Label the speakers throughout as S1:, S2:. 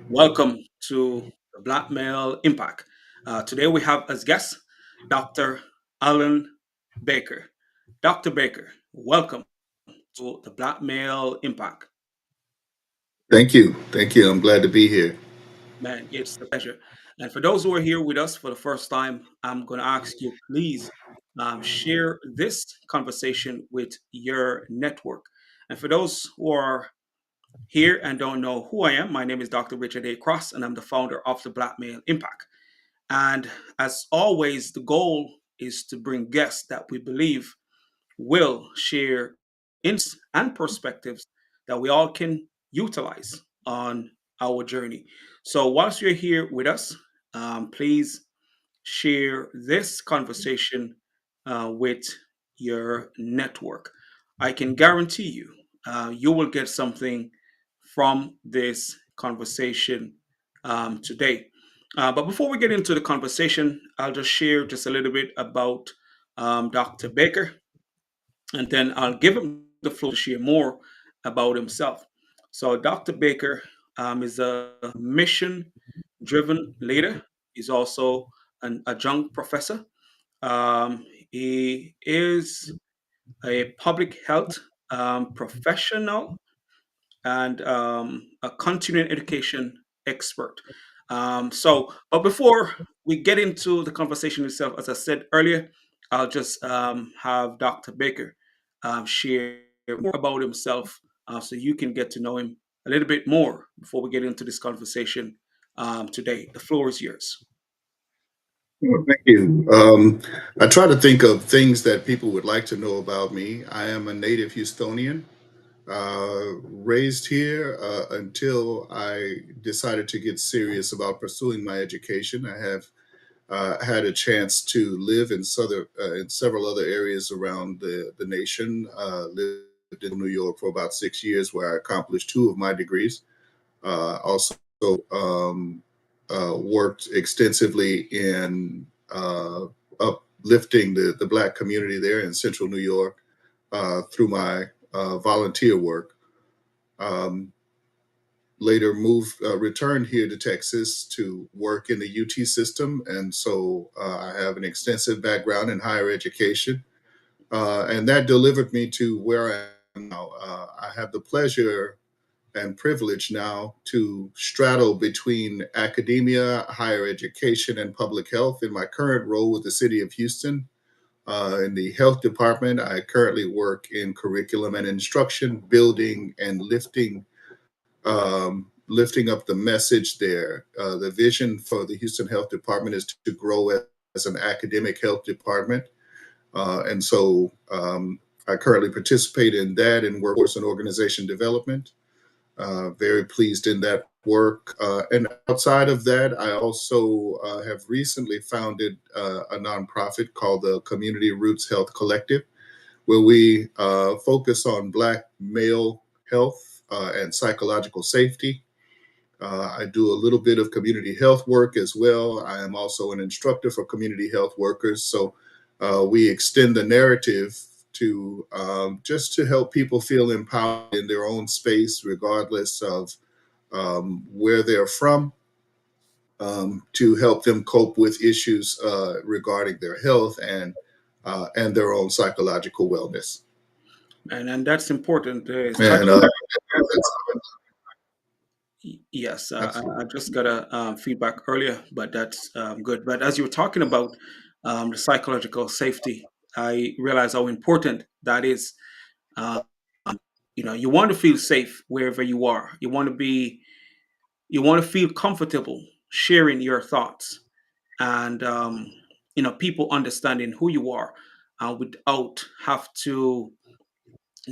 S1: Welcome to the Black Male Impact. Today we have as guest Dr. Alan Baker. Dr. Baker, welcome to the Black Male Impact.
S2: Thank you. Thank you. I'm glad to be here.
S1: Man, it's a pleasure. And for those who are here with us for the first time, I'm going to ask you, please share this conversation with your network. And for those who are here and don't know who I am, my name is Dr. Richard A. Cross, and I'm the founder of the Black Male Impact. And as always, the goal is to bring guests that we believe will share insights and perspectives that we all can utilize on our journey. So, whilst you're here with us, please share this conversation with your network. I can guarantee you, you will get something from this conversation today. But before we get into the conversation, I'll just share just a little bit about Dr. Baker, and then I'll give him the floor to share more about himself. So, Dr. Baker is a mission driven leader. He's also an adjunct professor. He is a public health professional and a continuing education expert. But before we get into the conversation itself, as I said earlier, I'll just have Dr. Baker share more about himself so you can get to know him a little bit more before we get into this conversation today. The floor is yours.
S2: Well, thank you. I try to think of things that people would like to know about me. I am a native Houstonian, raised here until I decided to get serious about pursuing my education. I have had a chance to live in several other areas around the nation. Lived in New York for about 6 years, where I accomplished two of my degrees. Also um, worked extensively in uplifting the Black community there in central New York through my volunteer work. Um, Later returned here to Texas to work in the UT system. And so I have an extensive background in higher education. And that delivered me to where I am now. I have the pleasure and privilege now to straddle between academia, higher education, and public health in my current role with the City of Houston. In the health department, I currently work in curriculum and instruction, building and lifting up the message there. The vision for the Houston Health Department is to grow as an academic health department. And so I currently participate in that in workforce and organization development. Very pleased in that work. And outside of that, I also have recently founded a nonprofit called the Community Roots Health Collective, where we focus on Black male health and psychological safety. I do a little bit of community health work as well. I am also an instructor for community health workers. So we extend the narrative to just to help people feel empowered in their own space, regardless of where they're from, to help them cope with issues regarding their health and their own psychological wellness.
S1: And that's important.
S2: And
S1: Yes, I
S2: absolutely.
S1: just got a feedback earlier, but that's good. But as you were talking about the psychological safety, I realize how important that is. Um, you want to feel safe wherever you are. You want to feel comfortable sharing your thoughts, and people understanding who you are, without have to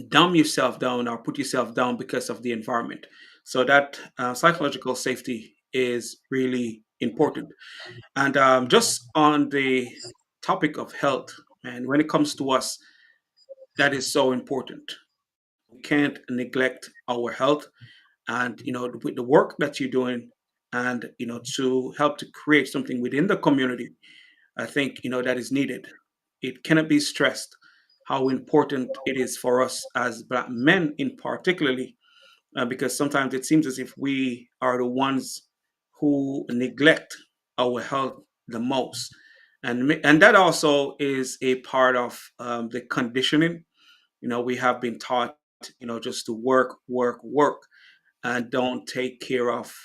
S1: dumb yourself down or put yourself down because of the environment. So that psychological safety is really important. And just on the topic of health, and when it comes to us, that is so important. We can't neglect our health, and with the work that you're doing, and to help to create something within the community, I think that is needed. It cannot be stressed how important it is for us as Black men, in particularly, because sometimes it seems as if we are the ones who neglect our health the most. And that also is a part of the conditioning. We have been taught, just to work, work, work, and don't take care of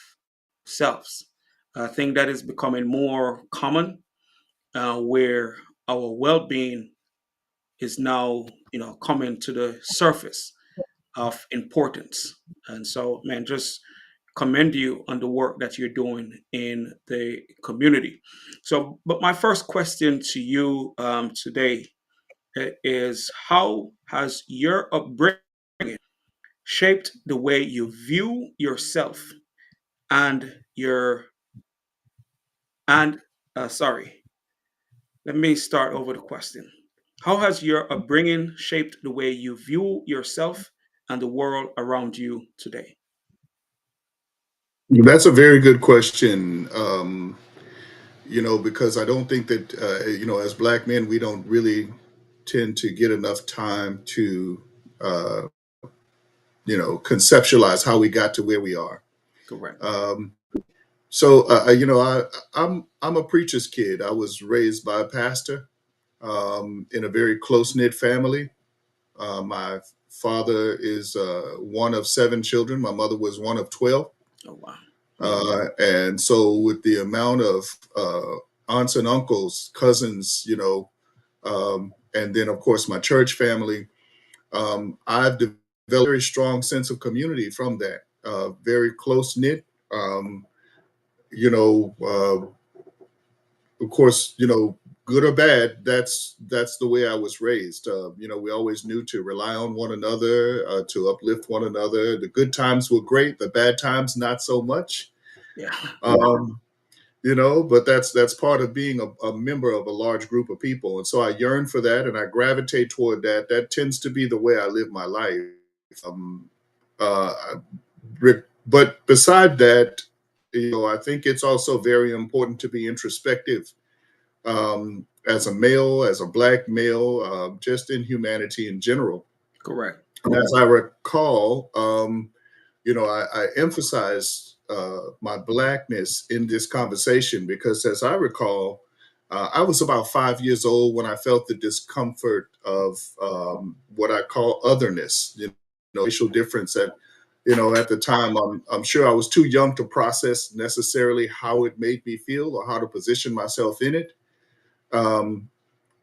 S1: selves. I think that is becoming more common, where our well-being is now, coming to the surface of importance. And so, man, just commend you on the work that you're doing in the community. So, but my first question to you today is, how has your upbringing shaped the way you view yourself and your and sorry, let me start over the question. How has your upbringing shaped the way you view yourself and the world around you today?
S2: That's a very good question. Because I don't think that, as Black men, we don't really tend to get enough time to, uh, conceptualize how we got to where we are.
S1: Correct.
S2: Um, I'm a preacher's kid. I was raised by a pastor in a very close knit family. My father is one of seven children. My mother was one of 12.
S1: Oh, wow.
S2: And so, with the amount of aunts and uncles, cousins, and then, of course, my church family, I've developed a very strong sense of community from that. Very close knit. Um, you know, of course, good or bad, that's the way I was raised. We always knew to rely on one another, to uplift one another. The good times were great, the bad times not so much.
S1: Yeah.
S2: Um, but that's part of being a member of a large group of people, and so I yearn for that, and I gravitate toward that. That tends to be the way I live my life. Um, uh, but beside that, I think it's also very important to be introspective, as a male, as a Black male, just in humanity in general.
S1: Correct.
S2: And as I recall, I emphasize my Blackness in this conversation because, as I recall, I was about 5 years old when I felt the discomfort of what I call otherness, racial difference. At the time, I'm sure I was too young to process necessarily how it made me feel or how to position myself in it. Um,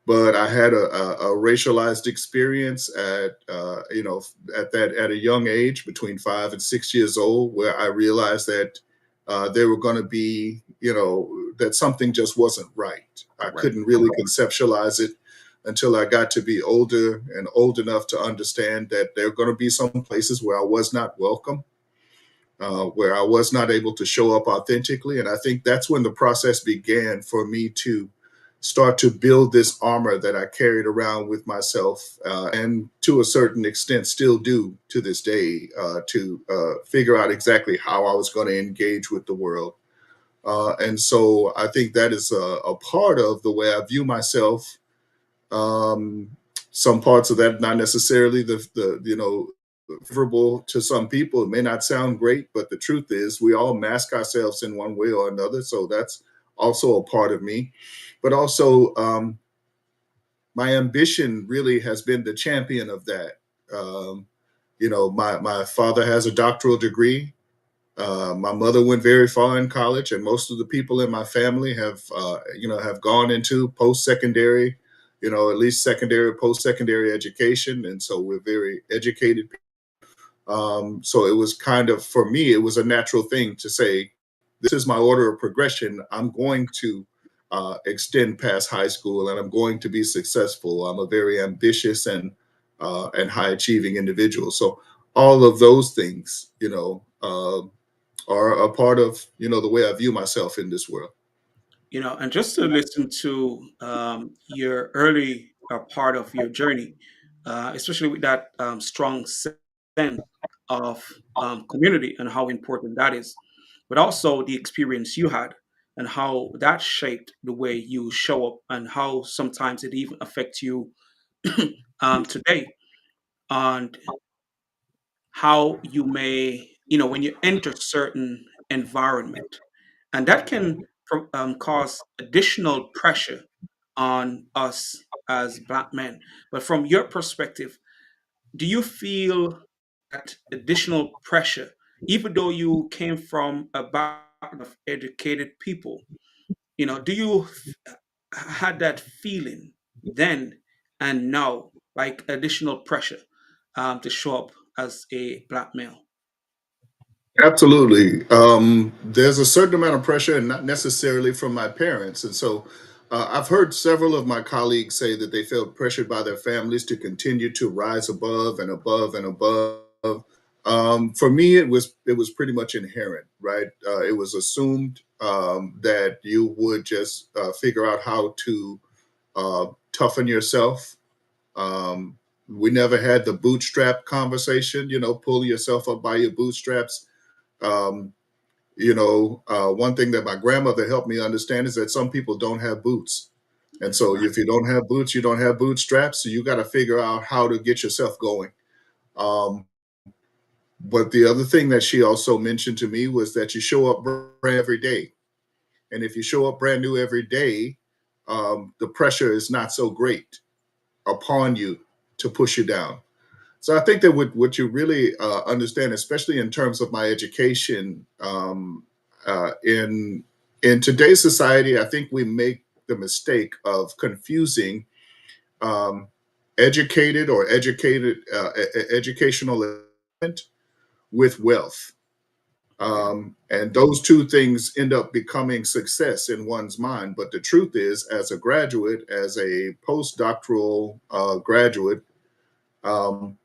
S2: but I had a racialized experience at a young age, between 5 and 6 years old, where I realized that there were going to be, that something just wasn't right. I
S1: Correct.
S2: couldn't really conceptualize it until I got to be older and old enough to understand that there are going to be some places where I was not welcome, where I was not able to show up authentically. And I think that's when the process began for me to start to build this armor that I carried around with myself, and to a certain extent still do to this day, to figure out exactly how I was going to engage with the world. And so I think that is a part of the way I view myself. um, some parts of that not necessarily the favorable to some people. It may not sound great, but the truth is we all mask ourselves in one way or another. So that's also a part of me. But also, my ambition really has been the champion of that. Um, my father has a doctoral degree. My mother went very far in college, and most of the people in my family have gone into post-secondary, at least secondary, post-secondary education, and so we're very educated. So it was kind of, for me, it was a natural thing to say, this is my order of progression. I'm going to extend past high school, and I'm going to be successful. I'm a very ambitious and high achieving individual. So all of those things, are a part of the way I view myself in this world.
S1: And just to listen to your early part of your journey, especially with that strong sense of community and how important that is, but also the experience you had and how that shaped the way you show up and how sometimes it even affects you today, and how you may, when you enter certain environment, and that can cause additional pressure on us as Black men. But from your perspective, do you feel that additional pressure, even though you came from a background of educated people, do you had that feeling then and now, like additional pressure to show up as a Black male?
S2: Absolutely. There's a certain amount of pressure, and not necessarily from my parents. And so I've heard several of my colleagues say that they felt pressured by their families to continue to rise above and above and above. For me, it was pretty much inherent, right? It was assumed that you would just figure out how to toughen yourself. Um, we never had the bootstrap conversation, pull yourself up by your bootstraps. um, one thing that my grandmother helped me understand is that some people don't have boots. And so
S1: Right.
S2: if you don't have boots, you don't have bootstraps. So you got to figure out how to get yourself going. Um, but the other thing that she also mentioned to me was that you show up brand every day. And if you show up brand new every day, the pressure is not so great upon you to push you down. So I think that what you really understand, especially in terms of my education, in today's society, I think we make the mistake of confusing um, educated or educational attainment with wealth.
S1: Okay.
S2: And those two things end up becoming success in one's mind. But the truth is, as a graduate, as a postdoctoral graduate, um,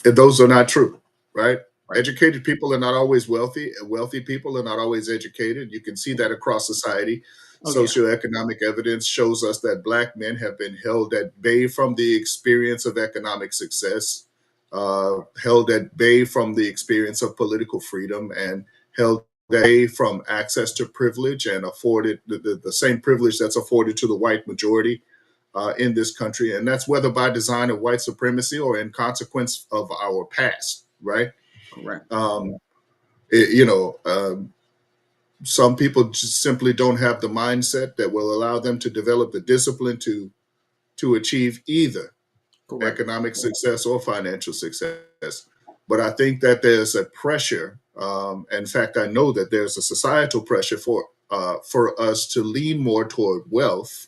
S2: those are not true, right?
S1: Right.
S2: Educated people are not always wealthy. Wealthy people are not always educated. You can see that across society.
S1: Oh yeah.
S2: Socioeconomic evidence shows us that Black men have been held at bay from the experience of economic success, held at bay from the experience of political freedom, and held at bay from access to privilege and afforded the same privilege that's afforded to the white majority in this country, and that's whether by design of white supremacy or in consequence of our past, right?
S1: Correct.
S2: Um, it- you know, um, some people just simply don't have the mindset that will allow them to develop the discipline to achieve either
S1: Correct.
S2: economic success or financial success. But I think that there's a pressure. In fact, I know that there's a societal pressure for us to lean more toward wealth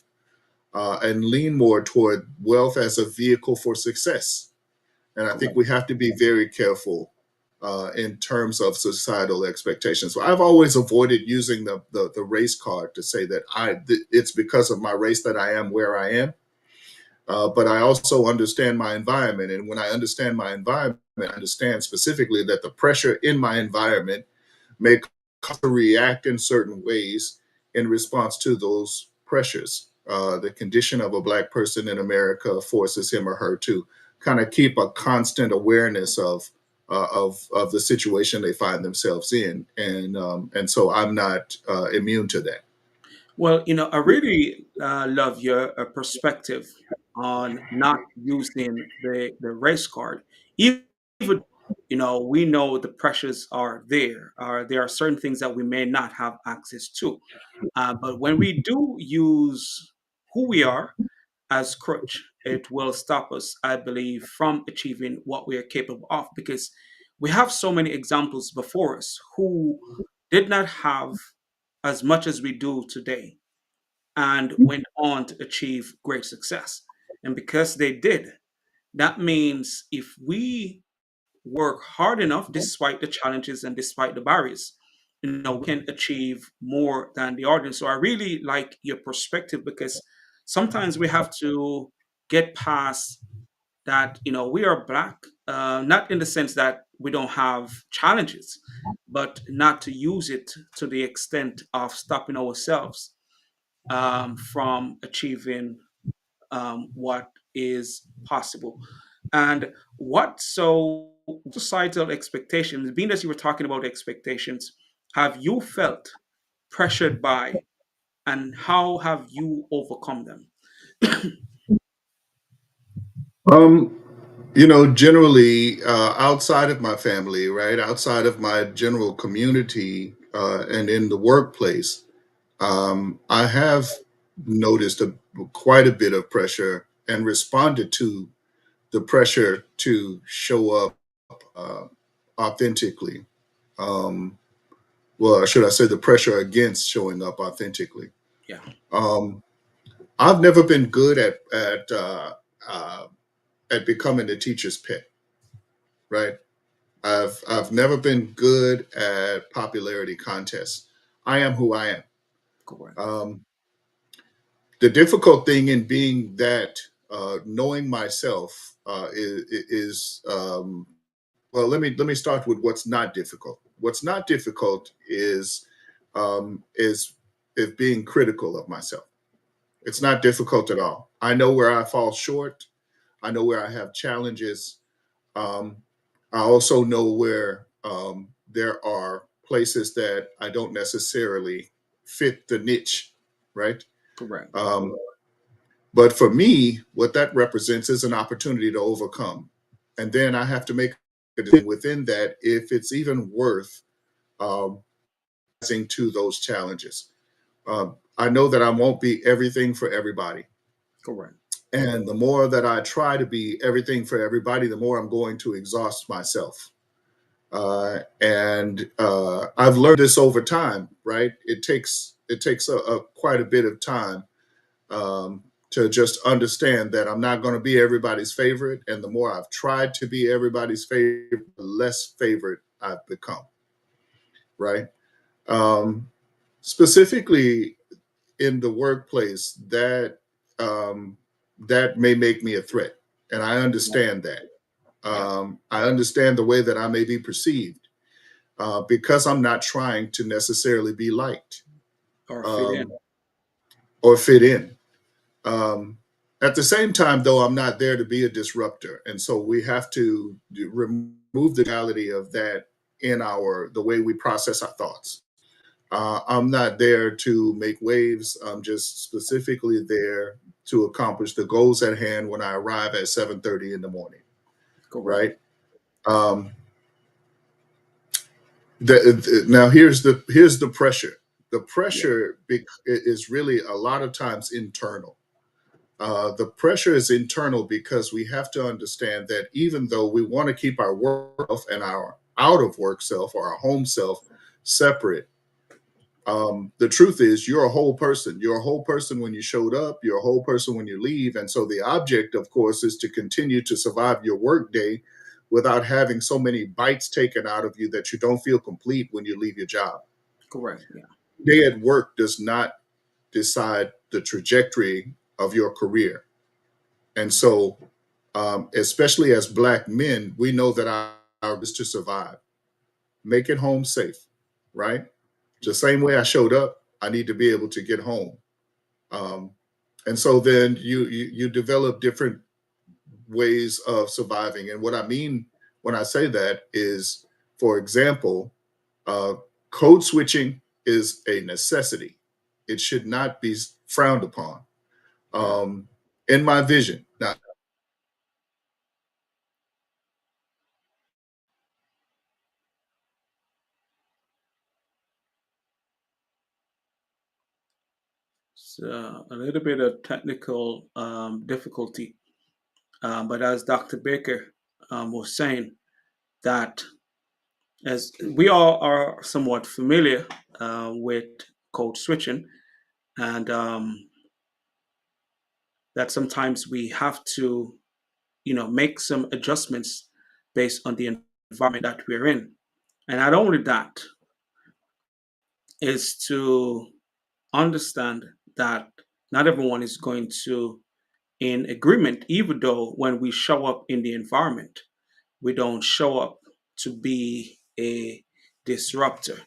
S2: and lean more toward wealth as a vehicle for success. And I think
S1: Correct.
S2: we have to be very careful in terms of societal expectations. So I've always avoided using the race card to say that it's because of my race that I am where I am. But I also understand my environment. And when I understand my environment, I understand specifically that the pressure in my environment may cause to react in certain ways in response to those pressures. The condition of a Black person in America forces him or her to kind of keep a constant awareness of the situation they find themselves in, and so I'm not immune to that.
S1: Well, I really love your perspective on not using the race card. Even we know the pressures are there. There are certain things that we may not have access to. But when we do use who we are as crutch, it will stop us, I believe, from achieving what we are capable of because we have so many examples before us who did not have as much as we do today and went on to achieve great success. And because they did, that means if we work hard enough, despite the challenges and despite the barriers, we can achieve more than the audience. So I really like your perspective because sometimes we have to get past that, we are Black, not in the sense that we don't have challenges, but not to use it to the extent of stopping ourselves from achieving what is possible. And so societal expectations, being that you were talking about expectations, have you felt pressured by and how have you overcome them?
S2: Um, Generally, outside of my family, right, outside of my general community, and in the workplace, I have noticed quite a bit of pressure and responded to the pressure to show up uh, authentically. Um, well, or should I say the pressure against showing up authentically?
S1: Yeah.
S2: Um, I've never been good uh, at becoming the teacher's pet, right? I've never been good at popularity contests. I am who I am.
S1: Correct.
S2: Um, the difficult thing in being that, knowing myself, is well. Let me start with what's not difficult. What's not difficult is being critical of myself. It's not difficult at all. I know where I fall short. I know where I have challenges. Um, I also know where there are places that I don't necessarily fit the niche, right?
S1: Correct.
S2: Um, but for me, what that represents is an opportunity to overcome. And then I have to make a decision within that if it's even worth um, rising to those challenges. I know that I won't be everything for everybody.
S1: Correct.
S2: And the more that I try to be everything for everybody, the more I'm going to exhaust myself. And I've learned this over time, right? It takes a quite a bit of time to just understand that I'm not going to be everybody's favorite. And the more I've tried to be everybody's favorite, the less favorite I've become, right? Um, Specifically in the workplace, um, that may make me a threat, and I
S1: Yeah.
S2: understand that.
S1: Yeah.
S2: I understand the way that I may be perceived because I'm not trying to necessarily be liked
S1: Or fit in.
S2: um, or fit in. Um, at the same time, though, I'm not there to be a disruptor, and so we have to remove the reality of that in our the way we process our thoughts. I'm not there to make waves. I'm just specifically there to accomplish the goals at hand when I arrive at 7:30 in the morning.
S1: Correct.
S2: Right. Um, now here's the pressure. The
S1: Yeah.
S2: pressure is really a lot of times internal. The pressure is internal because we have to understand that even though we want to keep our work self and our out of work self or our home self separate, the truth is you're a whole person. You're a whole person when you showed up. You're a whole person when you leave. And so the object, of course, is to continue to survive your work day without having so many bites taken out of you that you don't feel complete when you leave your job.
S1: Correct. Yeah.
S2: Day at work does not decide the trajectory of your career. And so, especially as Black men, we know that our is to survive, make it home safe, right? The same way I showed up, I need to be able to get home. Um, and so then you develop different ways of surviving. And what I mean when I say that is, for example, uh, code switching is a necessity. It should not be frowned upon.
S1: Yeah.
S2: Um, in my vision, now
S1: It's a little bit of technical difficulty. But as Dr. Baker was saying, that as we all are somewhat familiar with code switching, and that sometimes we have to, make some adjustments based on the environment that we're in. And not only that, is to understand that not everyone is going to in agreement, even though when we show up in the environment, we don't show up to be a disruptor.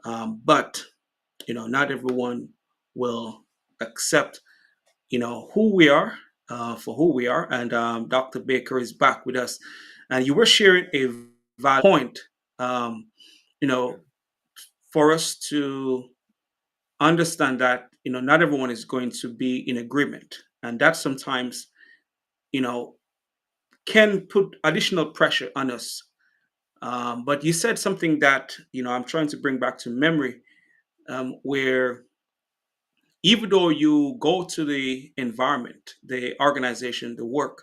S1: But not everyone will accept who we are for who we are. And Dr. Baker is back with us, and you were sharing a valid point. Um, you know, for us to understand that not everyone is going to be in agreement, and that sometimes you know can put additional pressure on us. But you said something that I'm trying to bring back to memory, where even though you go to the environment, the organization, the work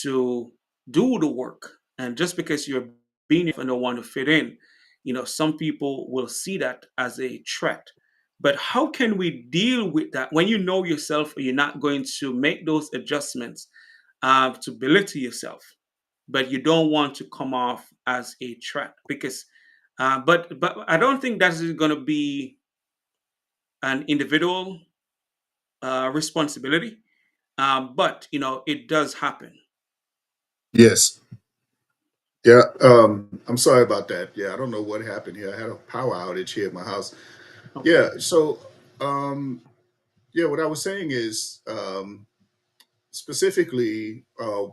S1: to do the work, and just because you're being and don't want to fit in, some people will see that as a threat. But how can we deal with that when you know yourself you're not going to make those adjustments to belittle yourself, but you don't want to come off as a threat? Because, but I don't think that is going to be an individual responsibility. But it does happen.
S2: Yes. Yeah. I'm sorry about that. Yeah, I don't know what happened here. I had a power outage here at my house. Yeah.
S1: Okay.
S2: So, um, yeah, what I was saying is, specifically,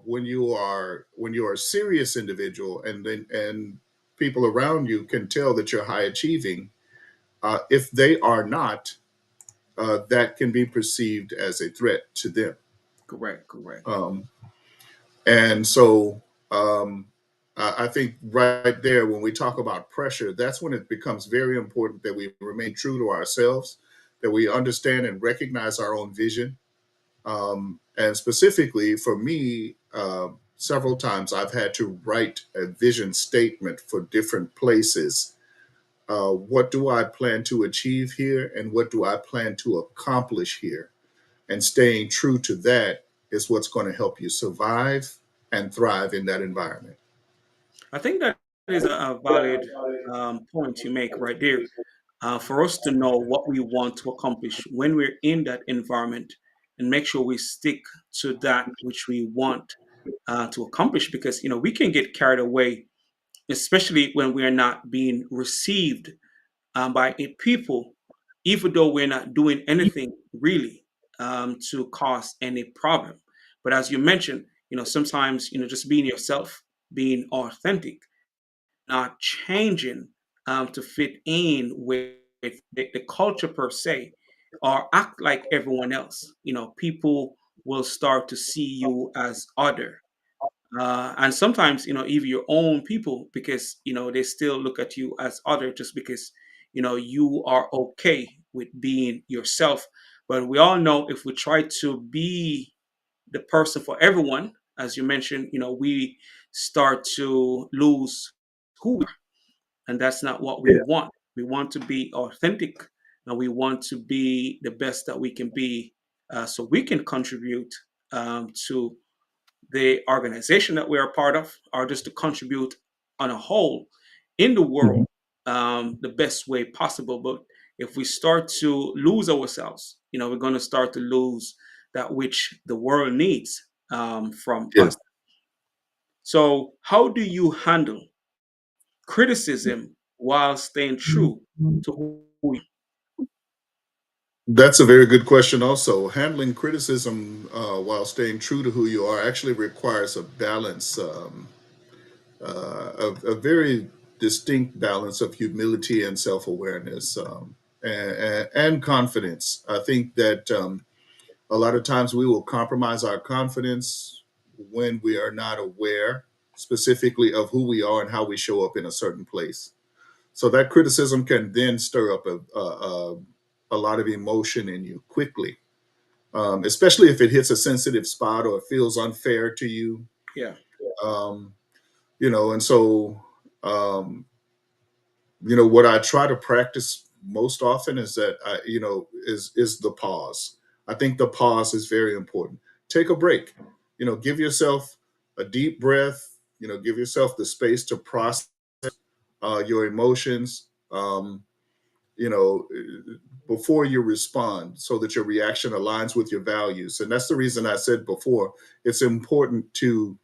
S2: when you are a serious individual, and people around you can tell that you're high achieving. If they are not, that can be perceived as a threat to them.
S1: Correct. Correct.
S2: Um, And so, um, I think right there, when we talk about pressure, that's when it becomes very important that we remain true to ourselves, that we understand and recognize our own vision. And specifically for me, several times I've had to write a vision statement for different places. What do I plan to achieve here? And what do I plan to accomplish here? And staying true to that is what's going to help you survive and thrive in that environment.
S1: I think that is a valid point you make right there. For us to know what we want to accomplish when we're in that environment, and make sure we stick to that which we want to accomplish, because we can get carried away, especially when we are not being received by a people, even though we're not doing anything really to cause any problem. But as you mentioned, sometimes just being yourself, being authentic, not changing to fit in with the culture per se, or act like everyone else. People will start to see you as other. And sometimes, even your own people, because, they still look at you as other just because, you are okay with being yourself. But we all know if we try to be the person for everyone, as you mentioned, we start to lose who we are. And that's not what we
S2: Yeah.
S1: want. We want to be authentic, and we want to be the best that we can be, so we can contribute to the organization that we are a part of, or just to contribute on a whole in the
S2: Mhm.
S1: world the best way possible. But if we start to lose ourselves, we're going to start to lose that which the world needs from
S2: Yeah.
S1: us. So, how do you handle criticism while staying true to who you
S2: That's a very good question. Also, handling criticism while staying true to who you are actually requires a balance, a very distinct balance of humility and self awareness, and confidence. I think that a lot of times we will compromise our confidence when we are not aware specifically of who we are and how we show up in a certain place. So that criticism can then stir up a lot of emotion in you quickly, especially if it hits a sensitive spot or it feels unfair to you.
S1: Yeah.
S2: Um, and so, um, what I try to practice most often is that is the pause. I think the pause is very important. Take a break. Give yourself a deep breath. Give yourself the space to process your emotions. You know, before you respond, so that your reaction aligns with your values. And that's the reason I said before, it's important to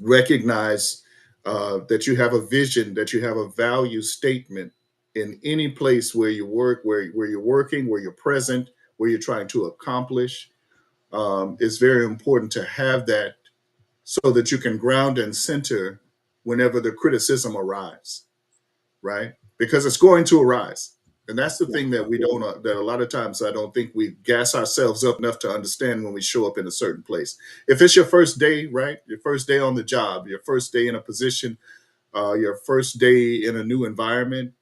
S2: recognize that you have a vision, that you have a value statement in any place where you work, where you're working, where you're present, where you're trying to accomplish. It's very important to have that so that you can ground and center whenever the criticism arrives, right? Because it's going to arise. And that's the
S1: Yeah.
S2: thing that we don't, that a lot of times I don't think we gas ourselves up enough to understand when we show up in a certain place. If it's your first day, right? Your first day on the job, your first day in a position, your first day in a new environment,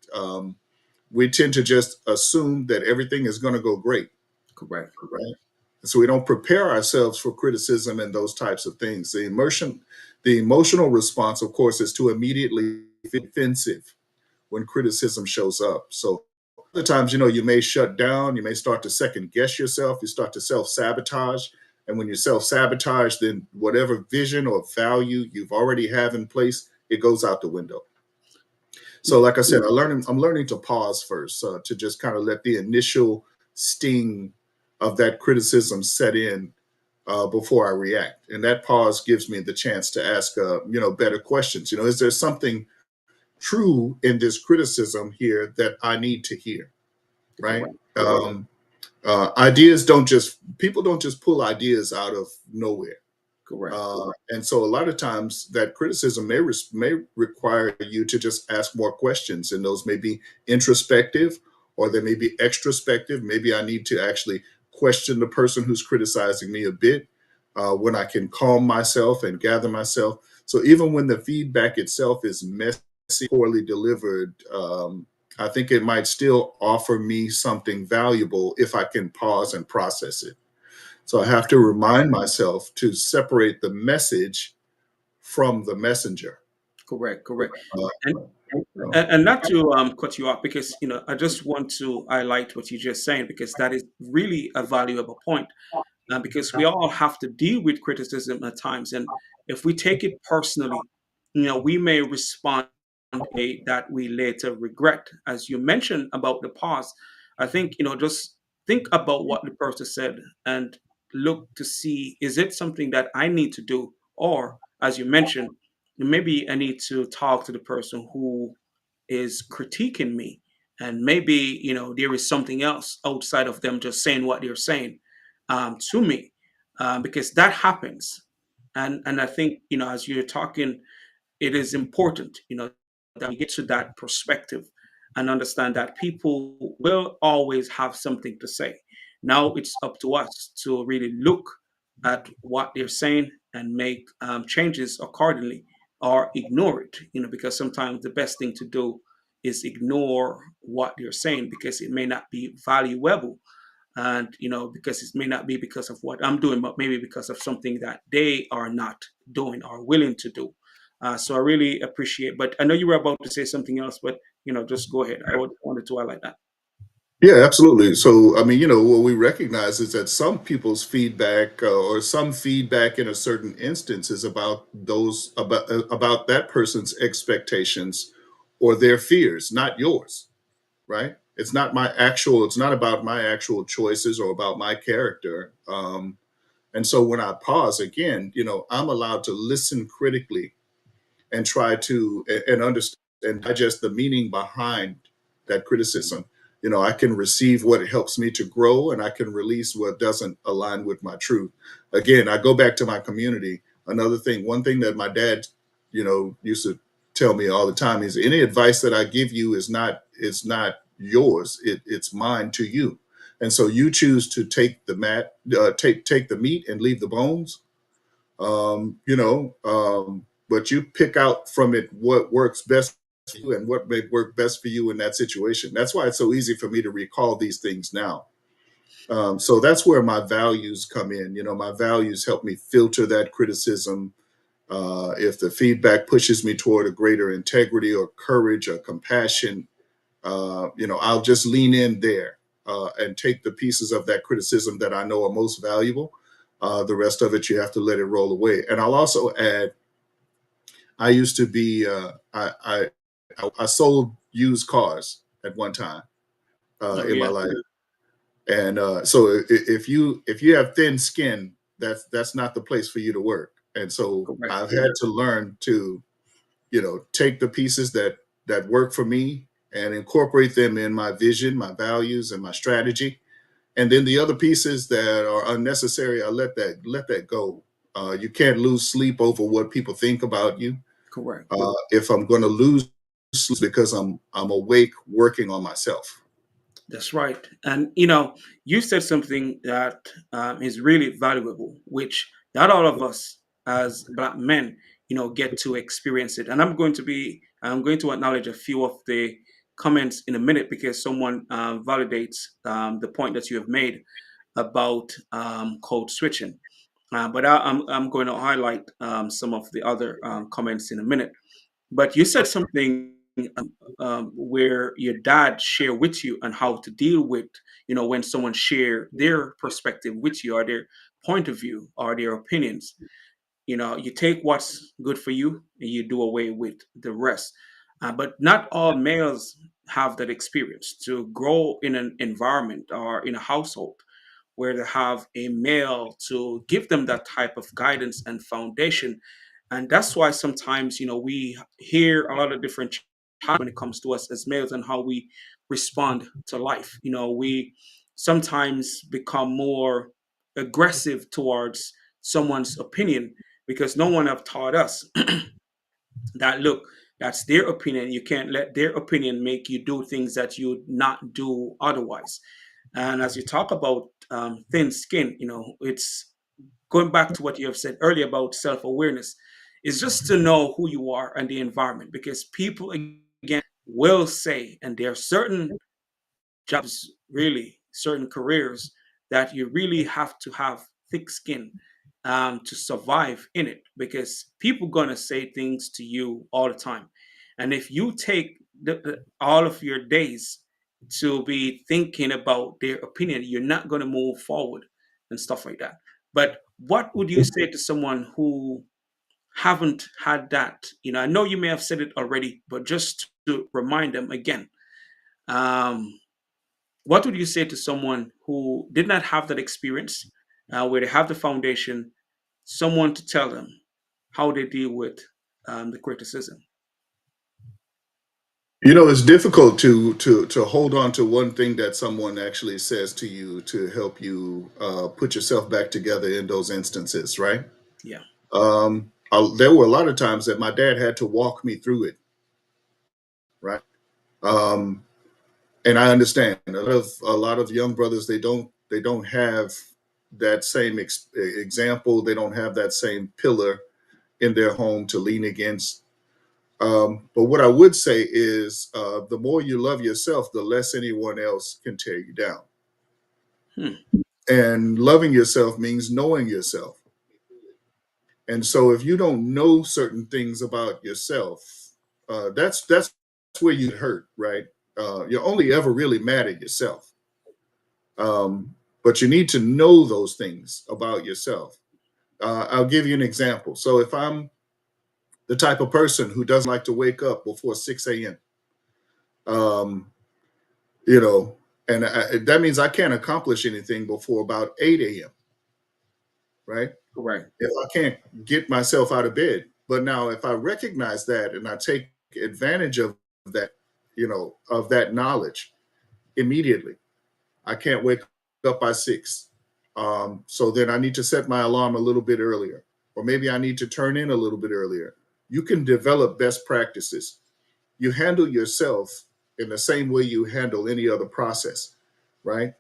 S2: we tend to just assume that everything is going to go great,
S1: Correct.
S2: right? So we don't prepare ourselves for criticism and those types of things. The emotional response, of course, is to immediately feel defensive when criticism shows up. So other times, you may shut down, you may start to second guess yourself, you start to self sabotage. And when you self sabotage, then whatever vision or value you've already have in place, it goes out the window. So,
S1: Yeah.
S2: like I said, I'm learning to pause first, to just kind of let the initial sting of that criticism set in before I react. And that pause gives me the chance to ask, better questions. Is there something true in this criticism here that I need to hear? Right?
S1: Correct.
S2: Ideas don't just people don't just pull ideas out of nowhere.
S1: Correct.
S2: And so a lot of times that criticism may require you to just ask more questions, and those may be introspective or they may be extrospective. Maybe I need to actually question the person who's criticizing me a bit, when I can calm myself and gather myself. So even when the feedback itself is messy, poorly delivered, I think it might still offer me something valuable if I can pause and process it. So I have to remind myself to separate the message from the messenger.
S1: Correct. Correct.
S2: Uh,
S1: And
S2: you know.
S1: and not to cut you off, because I just want to highlight what you just saying, because that is really a valuable point. Because we all have to deal with criticism at times, and if we take it personally, we may respond in a way that we later regret. As you mentioned about the pause, I think just think about what the person said and look to see, is it something that I need to do, or as you mentioned, maybe I need to talk to the person who is critiquing me, and maybe there is something else outside of them just saying what they're saying to me, because that happens. And I think as you're talking, it is important that we get to that perspective and understand that people will always have something to say. Now it's up to us to really look at what they're saying and make changes accordingly, or ignore it, because sometimes the best thing to do is ignore what they're saying, because it may not be valuable, and because it may not be because of what I'm doing, but maybe because of something that they are not doing or willing to do. So I really appreciate. But I know you were about to say something else, but just go ahead. Wanted to highlight that.
S2: Yeah, absolutely. So, I mean, what we recognize is that some people's feedback, or some feedback in a certain instance, is about that person's expectations or their fears, not yours, right? It's not about my actual choices or about my character. And so when I pause again, I'm allowed to listen critically and try to and understand and digest the meaning behind that criticism. I can receive what helps me to grow, and I can release what doesn't align with my truth. Again, I go back to my community. One thing that my dad, used to tell me all the time is, any advice that I give you is not yours. It's mine to you. And so you choose to take the meat and leave the bones. But you pick out from it what works best for you and what may work best for you in that situation. That's why it's so easy for me to recall these things now. So that's where my values come in. My values help me filter that criticism. If the feedback pushes me toward a greater integrity or courage or compassion, I'll just lean in there, and take the pieces of that criticism that I know are most valuable. The rest of it, you have to let it roll away. And I'll also add, I used to be, I sold used cars at one time,
S1: Oh
S2: in my
S1: yeah.
S2: life. And so if you have thin skin, that's not the place for you to work. And so
S1: Correct.
S2: I've had to learn to, take the pieces that work for me and incorporate them in my vision, my values, and my strategy. And then the other pieces that are unnecessary, I let that go. You can't lose sleep over what people think about you.
S1: Correct.
S2: If I'm going to lose sleep, because I'm awake working on myself.
S1: That's right. And you said something that is really valuable, which not all of us as black men, get to experience it. And I'm going to acknowledge a few of the comments in a minute because someone validates the point that you have made about code switching. But I'm going to highlight some of the other comments in a minute. But you said something where your dad share with you on how to deal with, when someone share their perspective with you or their point of view or their opinions. You take what's good for you and you do away with the rest. But not all males have that experience to grow in an environment or in a household where they have a male to give them that type of guidance and foundation. And that's why sometimes, we hear a lot of different when it comes to us as males and how we respond to life. We sometimes become more aggressive towards someone's opinion because no one have taught us that, look, that's their opinion. You can't let their opinion make you do things that you would not do otherwise. And as you talk about thin skin, it's going back to what you have said earlier about self awareness, is just to know who you are and the environment. Because people, again, will say, and there are certain jobs, really, certain careers that you really have to have thick skin to survive in it because people gonna say things to you all the time. And if you take all of your days to be thinking about their opinion, you're not gonna move forward and stuff like that. But what would you say to someone who haven't had that? I know you may have said it already, but just to remind them again, um, what would you say to someone who did not have that experience, where they have the foundation, someone to tell them how they deal with the criticism?
S2: It's difficult to hold on to one thing that someone actually says to you to help you put yourself back together in those instances, right?
S1: Yeah,
S2: There were a lot of times that my dad had to walk me through it, right? Um, and I understand a lot of young brothers, they don't have that same example. They don't have that same pillar in their home to lean against. But what I would say is, the more you love yourself, the less anyone else can tear you down.
S1: hmm.
S2: And loving yourself means knowing yourself. And so, if you don't know certain things about yourself, that's where you get hurt, right? You're only ever really mad at yourself. But you need to know those things about yourself. I'll give you an example. So, if I'm the type of person who doesn't like to wake up before 6 a.m., um, you know, and that means I can't accomplish anything before about 8 a.m., right?
S1: Correct.
S2: If I can't get myself out of bed. But now, if I recognize that and I take advantage of that, of that knowledge immediately, I can't wake up by 6. So then I need to set my alarm a little bit earlier, or maybe I need to turn in a little bit earlier. You can develop best practices. You handle yourself in the same way you handle any other process, right?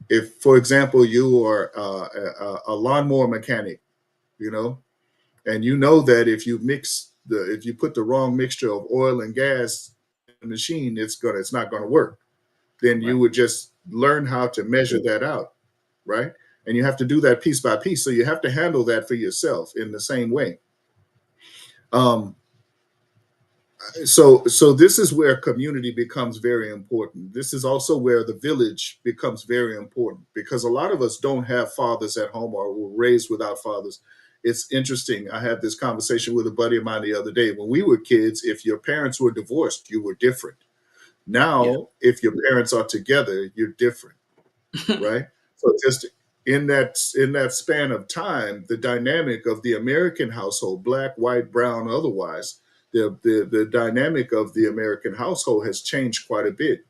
S2: If, for example, you are a lawnmower mechanic, you know, and you know that if you put the wrong mixture of oil and gas in the machine, it's not gonna work. Then you
S1: Right.
S2: would just learn how to measure that out, right? And you have to do that piece by piece. So you have to handle that for yourself in the same way. Um, so this is where community becomes very important. This is also where the village becomes very important because a lot of us don't have fathers at home or were raised without fathers. It's interesting. I had this conversation with a buddy of mine the other day. When we were kids, if your parents were divorced, you were different.
S1: Yeah.
S2: Now, if your parents are together, you're different, right? So just in that span of time, the dynamic of the American household, black, white, brown, otherwise, the dynamic of the American household has changed quite a bit.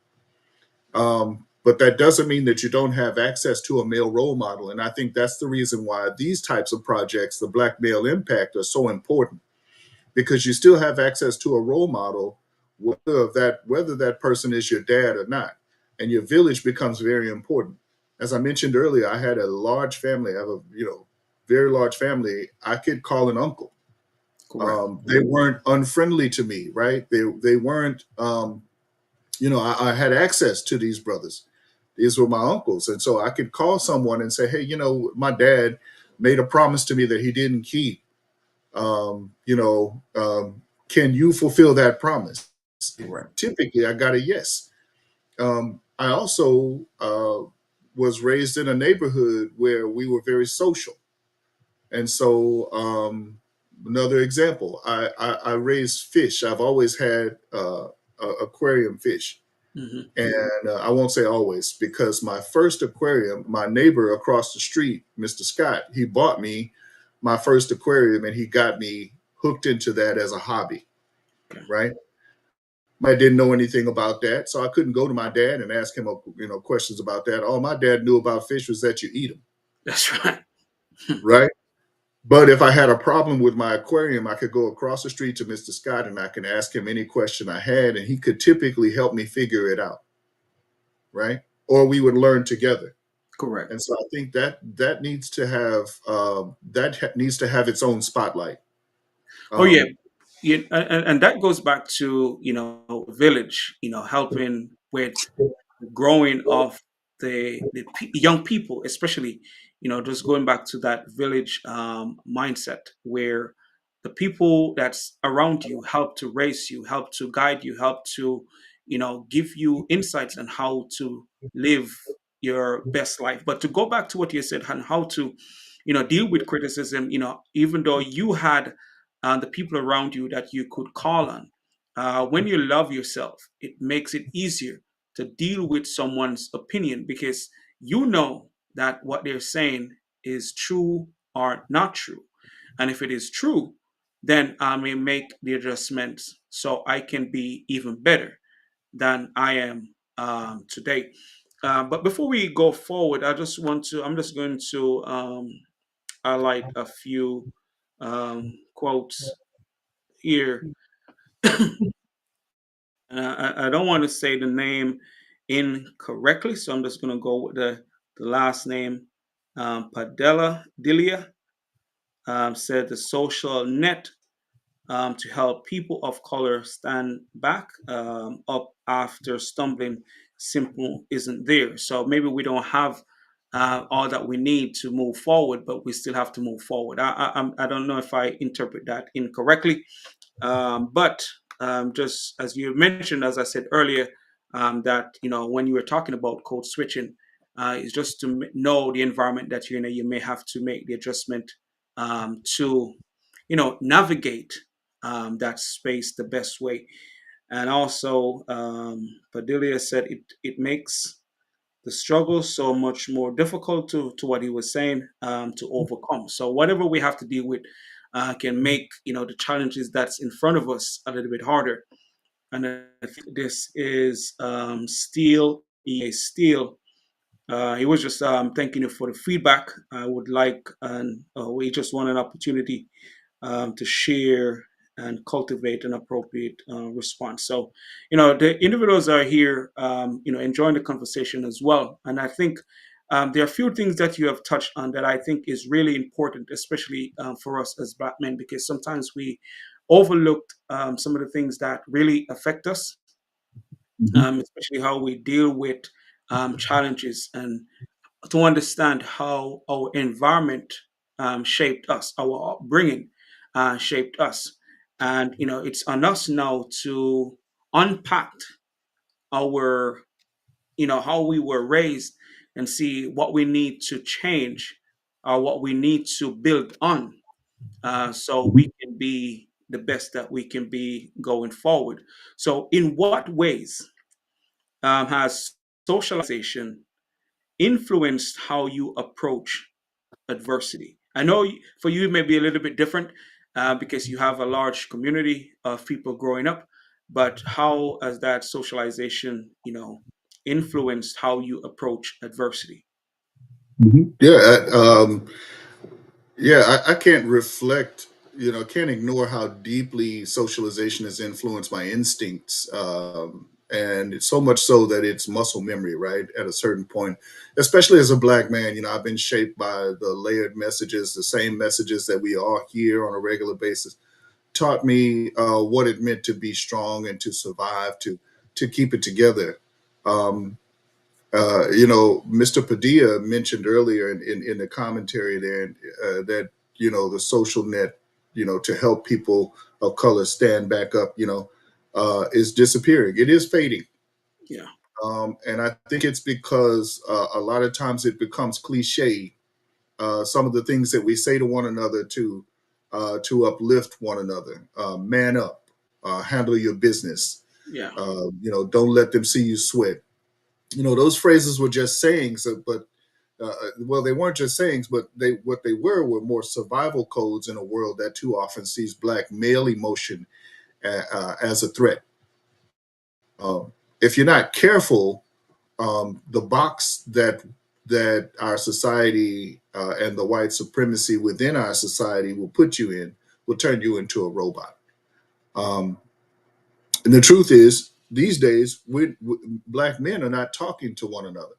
S2: But that doesn't mean that you don't have access to a male role model, and I think that's the reason why these types of projects, the Black Male Impact, are so important because you still have access to a role model, whether that person is your dad or not. and your village becomes very important. As I mentioned earlier, I had a large family. I have a very large family. I could call an uncle.
S1: Correct.
S2: They weren't unfriendly to me, right? They weren't. I had access to these brothers. These were my uncles, and so I could call someone and say, "Hey, my dad made a promise to me that he didn't keep. Can you fulfill that promise?"
S1: Correct.
S2: Typically, I got a yes. I also was raised in a neighborhood where we were very social. And so, another example, I raised fish. I've always had aquarium fish.
S1: Hmm.
S2: And I won't say always, because my first aquarium, my neighbor across the street, Mr. Scott, he bought me my first aquarium and he got me hooked into that as a hobby,
S1: Okay.
S2: right? I didn't know anything about that, so I couldn't go to my dad and ask him, questions about that. All my dad knew about fish was that you eat them,
S1: That's right.
S2: right? But if I had a problem with my aquarium, I could go across the street to Mr. Scott and I can ask him any question I had, and he could typically help me figure it out, right? Or we would learn together.
S1: Correct.
S2: And so I think that needs to have needs to have its own spotlight.
S1: Oh yeah,
S2: Um,
S1: yeah, and that goes back to village, helping with growing of the young people, especially, just going back to that village mindset where the people that's around you help to raise you, help to guide you, help to, give you insights on how to live your best life. But to go back to what you said and how to, deal with criticism, even though you had the people around you that you could call on. When you love yourself, it makes it easier to deal with someone's opinion because you know that what they're saying is true or not true. And if it is true, then I may make the adjustments so I can be even better than I am today. But before we go forward, I'm just going to highlight a few quotes here. I don't want to say the name incorrectly, so I'm just going to go with the last name. Padella Dilia said the social net to help people of color stand back up after stumbling simple isn't there. So maybe we don't have all that we need to move forward, but we still have to move forward. I don't know if I interpret that incorrectly, but just as you mentioned, as I said earlier, that when you were talking about code switching, is just to know the environment that you're in. You may have to make the adjustment to navigate that space the best way. And also, Padilla said it makes the struggle so much more difficult to what he was saying to overcome. So whatever we have to deal with can make the challenges that's in front of us a little bit harder. And I think this is Steel, aka Steel. He was just thanking you for the feedback. I would like, and we just want an opportunity to share and cultivate an appropriate response. So, the individuals are here, enjoying the conversation as well. And I think there are a few things that you have touched on that I think is really important, especially for us as Black men, because sometimes we overlooked some of the things that really affect us,
S2: mhm,
S1: especially how we deal with challenges and to understand how our environment shaped us, our upbringing shaped us. And, it's on us now to unpack our, how we were raised and see what we need to change or what we need to build on so
S2: mhm.
S1: we can be the best that we can be going forward. So, in what ways has socialization influenced how you approach adversity? I know for you it may be a little bit different because you have a large community of people growing up, but how has that socialization, influenced how you approach adversity?
S2: Mhm. I can't reflect, can't ignore how deeply socialization has influenced my instincts. And it's so much so that it's muscle memory, right? At a certain point, especially as a black man, I've been shaped by the layered messages, the same messages that we all hear on a regular basis, taught me what it meant to be strong and to survive, to keep it together. Um, Mr. Padilla mentioned earlier in the commentary there that the social net, to help people of color stand back up, is disappearing. It is fading,
S1: Yeah.
S2: and I think it's because a lot of times it becomes cliche. Some of the things that we say to one another to uplift one another, man up, handle your business,
S1: Yeah.
S2: don't let them see you sweat. Those phrases were just sayings, but well, they weren't just sayings, but they were more survival codes in a world that too often sees black male emotion as a threat. If you're not careful, the box that our society and the white supremacy within our society will put you in will turn you into a robot. Um, and the truth is, these days, black men are not talking to one another.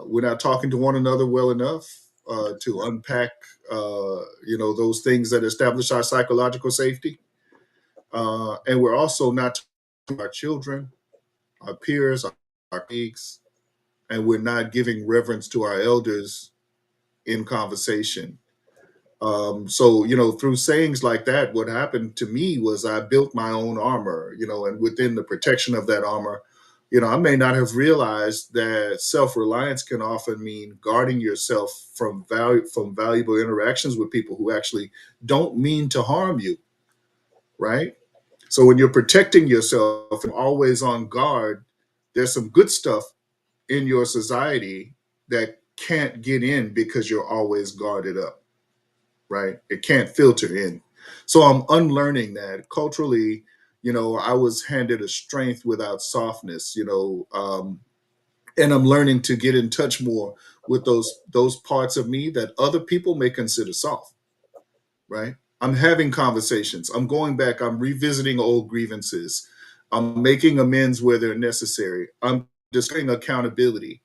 S2: We're not talking to one another well enough to unpack, those things that establish our psychological safety. And we're also not talking to our children, our peers, our colleagues, and we're not giving reverence to our elders in conversation. So, through sayings like that, what happened to me was I built my own armor, and within the protection of that armor, I may not have realized that self-reliance can often mean guarding yourself from valuable interactions with people who actually don't mean to harm you, right? So when you're protecting yourself and always on guard, there's some good stuff in your society that can't get in because you're always guarded up, right? It can't filter in. So I'm unlearning that culturally. I was handed a strength without softness. And I'm learning to get in touch more with those parts of me that other people may consider soft, right? I'm having conversations. I'm going back. I'm revisiting old grievances. I'm making amends where they're necessary. I'm discussing accountability,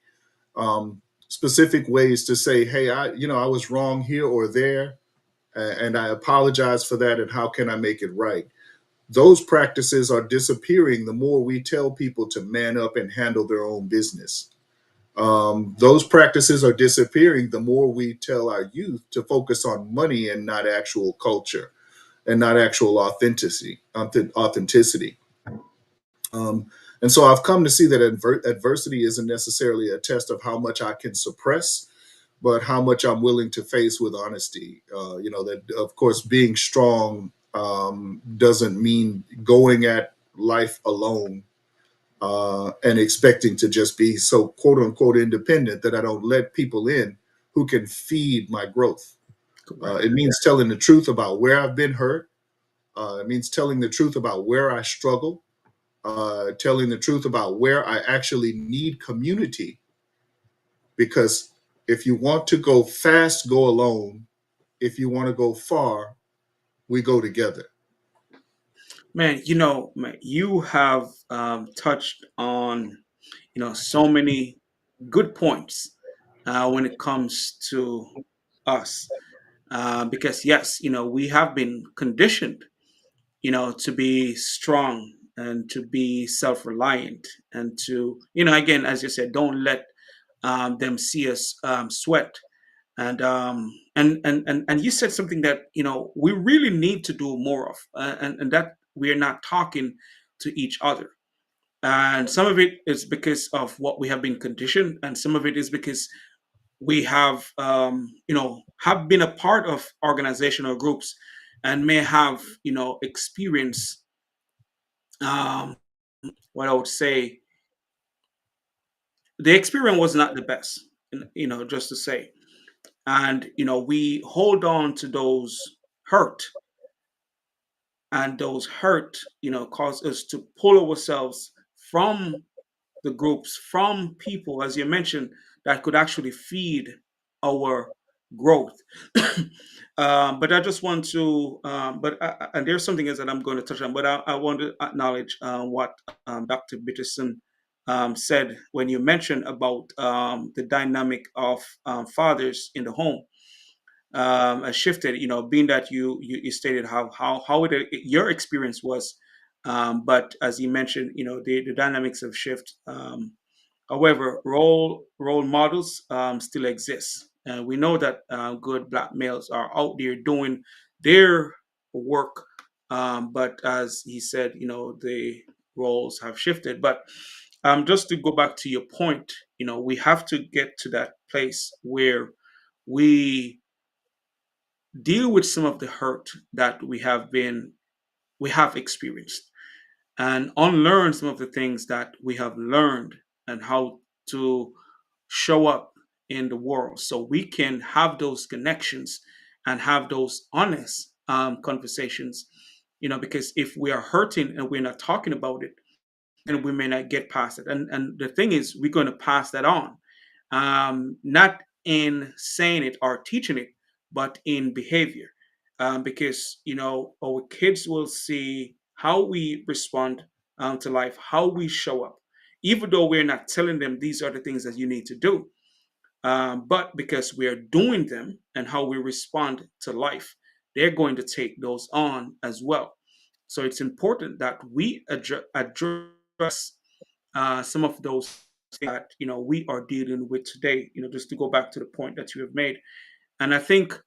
S2: specific ways to say, hey, I was wrong here or there, and I apologize for that. And how can I make it right? Those practices are disappearing the more we tell people to man up and handle their own business. Those practices are disappearing the more we tell our youth to focus on money and not actual culture and not actual authenticity. Um, and so I've come to see that adversity isn't necessarily a test of how much I can suppress, but how much I'm willing to face with honesty. That of course being strong doesn't mean going at life alone and expecting to just be so quote unquote independent that I don't let people in who can feed my growth.
S1: Correct.
S2: It means telling the truth about where I've been hurt. It means telling the truth about where I struggle, telling the truth about where I actually need community. Because if you want to go fast, go alone. If you want to go far, we go together.
S1: Man, man, you have touched on, so many good points when it comes to us. Because yes, we have been conditioned, to be strong and to be self-reliant and to, again, as you said, don't let them see us sweat. And you said something that we really need to do more of, and that we're not talking to each other. And some of it is because of what we have been conditioned, and some of it is because we have been a part of organizational groups and may have experience what I would say the experience was not the best, just to say. And we hold on to those hurt, and those hurt cause us to pull ourselves from the groups, from people, as you mentioned, that could actually feed our growth. But I just want to, and there's something else that I'm going to touch on, but I want to acknowledge what Dr. Bitterson said when you mentioned about the dynamic of fathers in the home has shifted. You know, being that you stated how your experience was, but as you mentioned, you know, the dynamics have shifted. However, role models still exist, and we know that good black males are out there doing their work. But as he said, you know, the roles have shifted. But just to go back to your point, you know, we have to get to that place where we deal with some of the hurt that we have experienced and unlearn some of the things that we have learned and how to show up in the world so we can have those connections and have those honest conversations, you know, because if we are hurting and we're not talking about it, then we may not get past it. And the thing is, we're going to pass that on, not in saying it or teaching it, but in behavior. Because, you know, our kids will see how we respond to life, how we show up, even though we're not telling them these are the things that you need to do. But because we are doing them and how we respond to life, they're going to take those on as well. So it's important that we address some of those that, you know, we are dealing with today. You know, just to go back to the point that you have made, and I think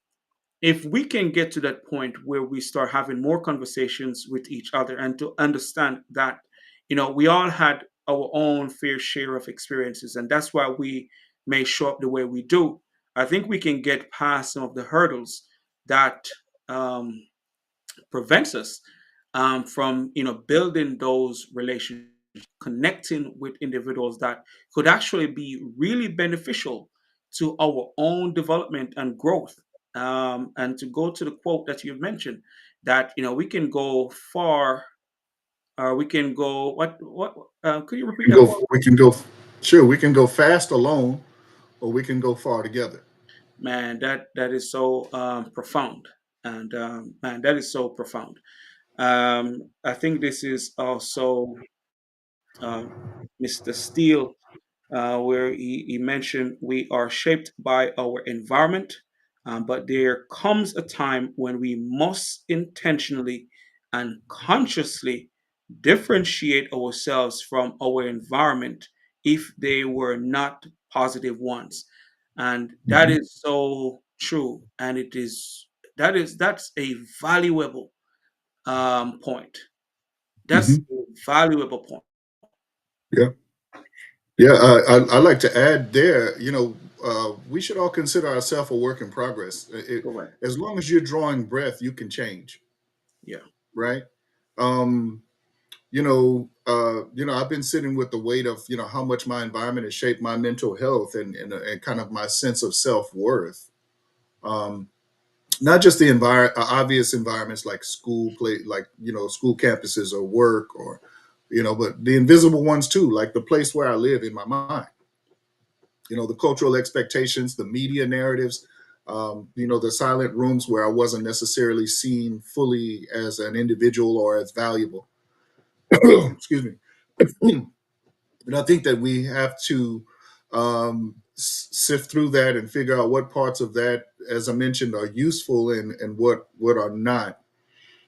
S1: if we can get to that point where we start having more conversations with each other and to understand that, you know, we all had our own fair share of experiences and that's why we may show up the way we do. I think we can get past some of the hurdles that um, prevents us from, you know, building those relationships, connecting with individuals that could actually be really beneficial to our own development and growth. And to go to the quote that you've mentioned, that, you know, we can go far, or we can go what could you repeat that quote?
S2: We can go, sure, we can go fast alone, or we can go far together.
S1: Man, that is so profound, and man, that is so profound. I think this is also Mr. Steele, where he mentioned we are shaped by our environment, but there comes a time when we must intentionally and consciously differentiate ourselves from our environment if they were not positive ones. And that
S2: Mhm.
S1: is so true. And that's a valuable point. That's
S2: Mhm.
S1: a valuable point.
S2: Yeah. Yeah. I like to add there, we should all consider ourselves a work in progress.
S1: Correct.
S2: As long as you're drawing breath, you can change,
S1: Yeah.
S2: right? Um, I've been sitting with the weight of, how much my environment has shaped my mental health and kind of my sense of self worth. Um, Not just the obvious environments like school, play, like, school campuses or work or, but the invisible ones too, like the place where I live in my mind. The cultural expectations, the media narratives, the silent rooms where I wasn't necessarily seen fully as an individual or as valuable. Excuse me. And I think that we have to sift through that and figure out what parts of that, as I mentioned, are useful and what are not.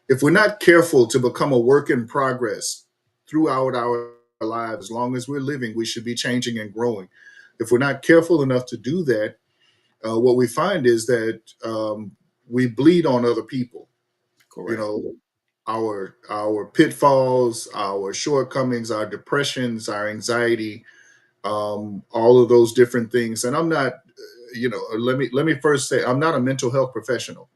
S2: If we're not careful to become a work in progress throughout our lives, as long as we're living, we should be changing and growing. If we're not careful enough to do that, what we find is that we bleed on other people. You
S1: Correct.
S2: know, our pitfalls, our shortcomings, our depressions, our anxiety, all of those different things. And I'm not, let me first say, I'm not a mental health professional,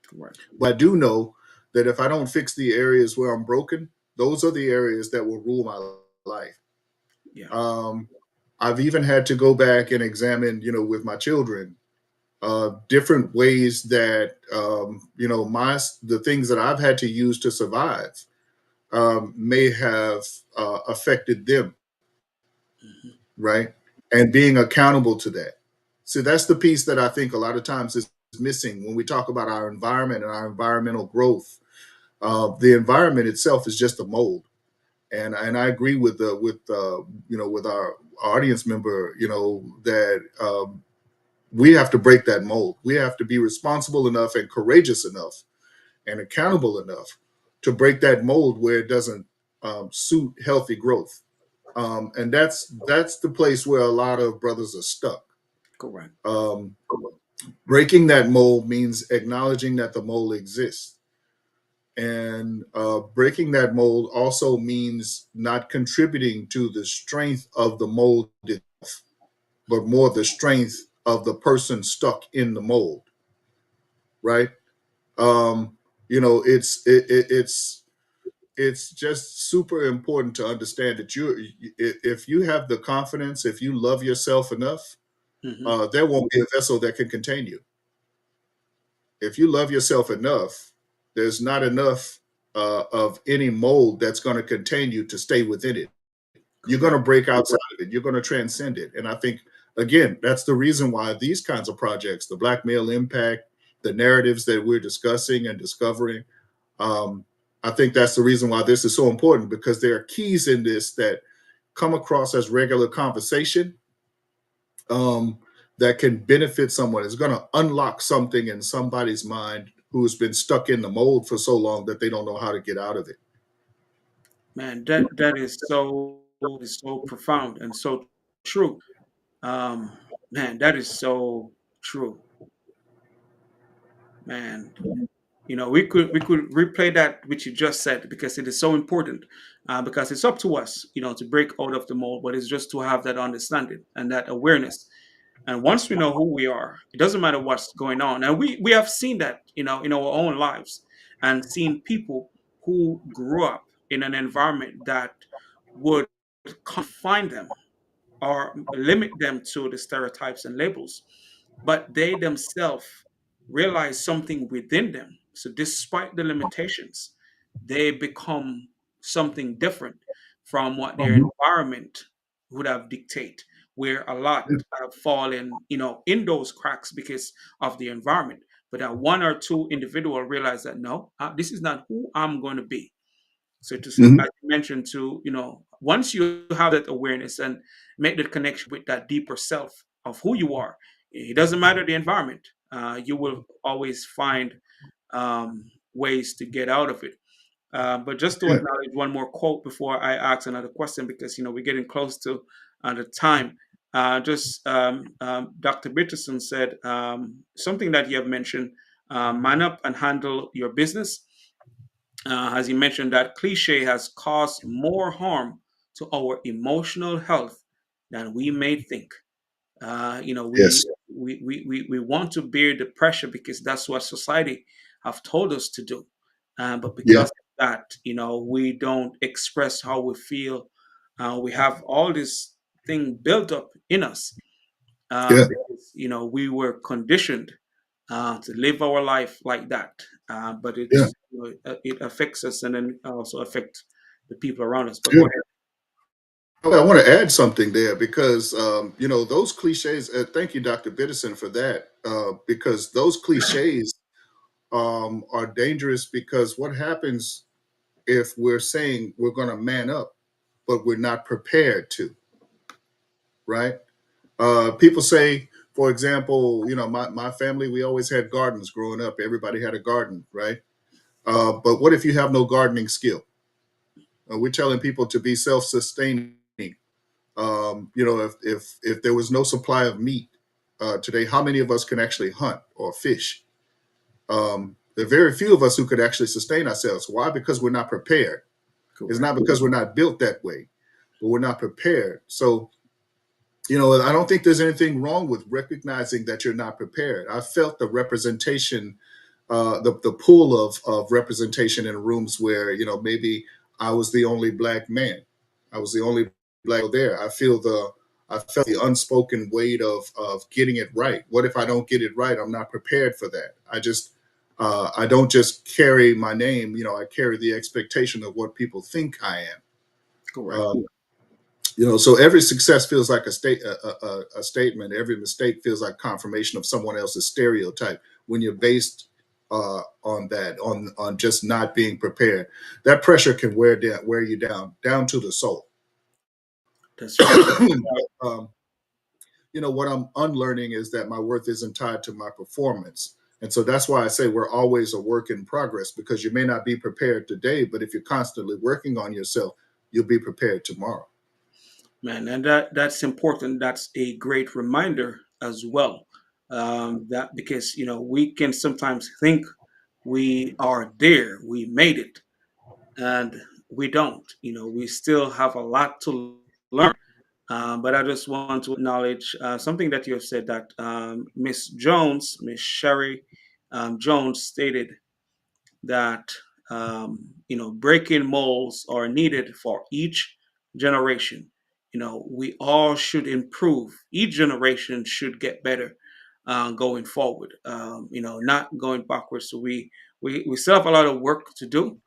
S1: Correct.
S2: but I do know that if I don't fix the areas where I'm broken, those are the areas that will rule my life.
S1: Yeah.
S2: Um, I've even had to go back and examine, with my children, different ways that, the things that I've had to use to survive may have affected them,
S1: Hmm.
S2: right? And being accountable to that. See, that's the piece that I think a lot of times is missing when we talk about our environment and our environmental growth. The environment itself is just a mold, and I agree with the with our audience member, that we have to break that mold. We have to be responsible enough and courageous enough and accountable enough to break that mold where it doesn't suit healthy growth. And that's the place where a lot of brothers are stuck.
S1: Correct.
S2: Um, Breaking that mold means acknowledging that the mold exists. And breaking that mold also means not contributing to the strength of the mold itself, but more the strength of the person stuck in the mold, right? Um, it's just super important to understand that if you have the confidence, if you love yourself enough,
S1: Hmm.
S2: there won't be a vessel that can contain you. If you love yourself enough, there's not enough of any mold that's going to contain you to stay within it. You're going to
S1: Correct.
S2: break outside of it. You're going to transcend it. And I think, again, that's the reason why these kinds of projects, the Black male impact, the narratives that we're discussing and discovering, um, I think that's the reason why this is so important, because there are keys in this that come across as regular conversation, um, that can benefit someone. It's going to unlock something in somebody's mind who's been stuck in the mold for so long that they don't know how to get out of it.
S1: Man, that is so profound and so true. Man, that is so true. Man, we could replay that which you just said because it is so important. Because it's up to us, to break out of the mold, but it's just to have that understanding and that awareness. And once we know who we are, it doesn't matter what's going on. And we have seen that, in our own lives, and seen people who grew up in an environment that would confine them or limit them to the stereotypes and labels, but they themselves realize something within them. So, despite the limitations, they become something different from what their environment would have dictate. Where a lot have fallen, in those cracks because of the environment. But that one or two individual realize that no, this is not who I'm going to be. So
S2: Mhm.
S1: as you mentioned, to once you have that awareness and make that connection with that deeper self of who you are, it doesn't matter the environment. You will always find ways to get out of it. But just to
S2: Yeah,
S1: acknowledge one more quote before I ask another question, because we're getting close to the time. Just Dr. Bitterson said something that you have mentioned: man up and handle your business. As you mentioned, that cliche has caused more harm to our emotional health than we may think.
S2: yes,
S1: We want to bear the pressure because that's what society have told us to do. But
S2: yeah,
S1: because of that, we don't express how we feel. We have all this thing built up in us
S2: yeah,
S1: because we were conditioned to live our life like that. But
S2: yeah.
S1: it affects us and then also affect the people around us. But go
S2: Yeah.
S1: ahead.
S2: I want to add something there because those cliches. Thank you, Dr. Bittison, for that. Because those cliches are dangerous, because what happens if we're saying we're going to man up, but we're not prepared to, right? People say, for example, my family, we always had gardens growing up. Everybody had a garden, right? But what if you have no gardening skill? We're telling people to be self-sustaining. If there was no supply of meat today, how many of us can actually hunt or fish? There are very few of us who could actually sustain ourselves. Why? Because we're not prepared. It's
S1: Correct.
S2: not because we're not built that way, but we're not prepared. So, I don't think there's anything wrong with recognizing that you're not prepared. I felt the representation, the pool of representation in rooms where, maybe I was the only black man. I was the only black there. I felt the unspoken weight of getting it right. What if I don't get it right? I'm not prepared for that. I don't just carry my name. I carry the expectation of what people think I am.
S1: Correct.
S2: Um, So every success feels like a statement. Every mistake feels like confirmation of someone else's stereotype. When you're based on that, on just not being prepared, that pressure can wear you down to the soul.
S1: That's right.
S2: um, what I'm unlearning is that my worth isn't tied to my performance. And so that's why I say we're always a work in progress, because you may not be prepared today, but if you're constantly working on yourself, you'll be prepared tomorrow.
S1: Man, and that's important. That's a great reminder as well. That because we can sometimes think we are there, we made it, and we don't. We still have a lot to learn. But I just want to acknowledge something that you have said, that Miss Jones, Miss Sherry Jones, stated that breaking molds are needed for each generation. We all should improve. Each generation should get better going forward. Not going backwards. So we still have a lot of work to do,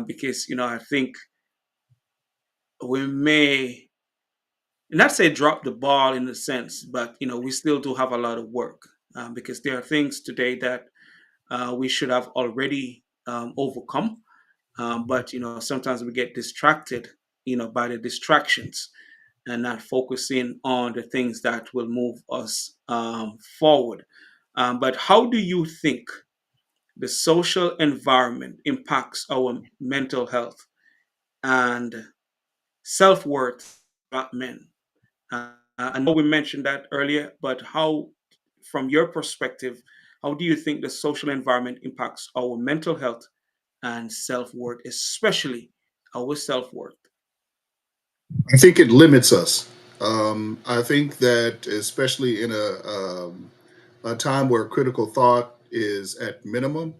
S1: because I think we may not say drop the ball in a sense, but we still do have a lot of work, because there are things today that we should have already overcome. But sometimes we get distracted, by the distractions, and not focusing on the things that will move us forward. But how do you think the social environment impacts our mental health and self-worth about men? I know we mentioned that earlier, but how, from your perspective, how do you think the social environment impacts our mental health and self worth, especially our self worth?
S2: I think it limits us. I think that, especially in a time where critical thought is at minimum,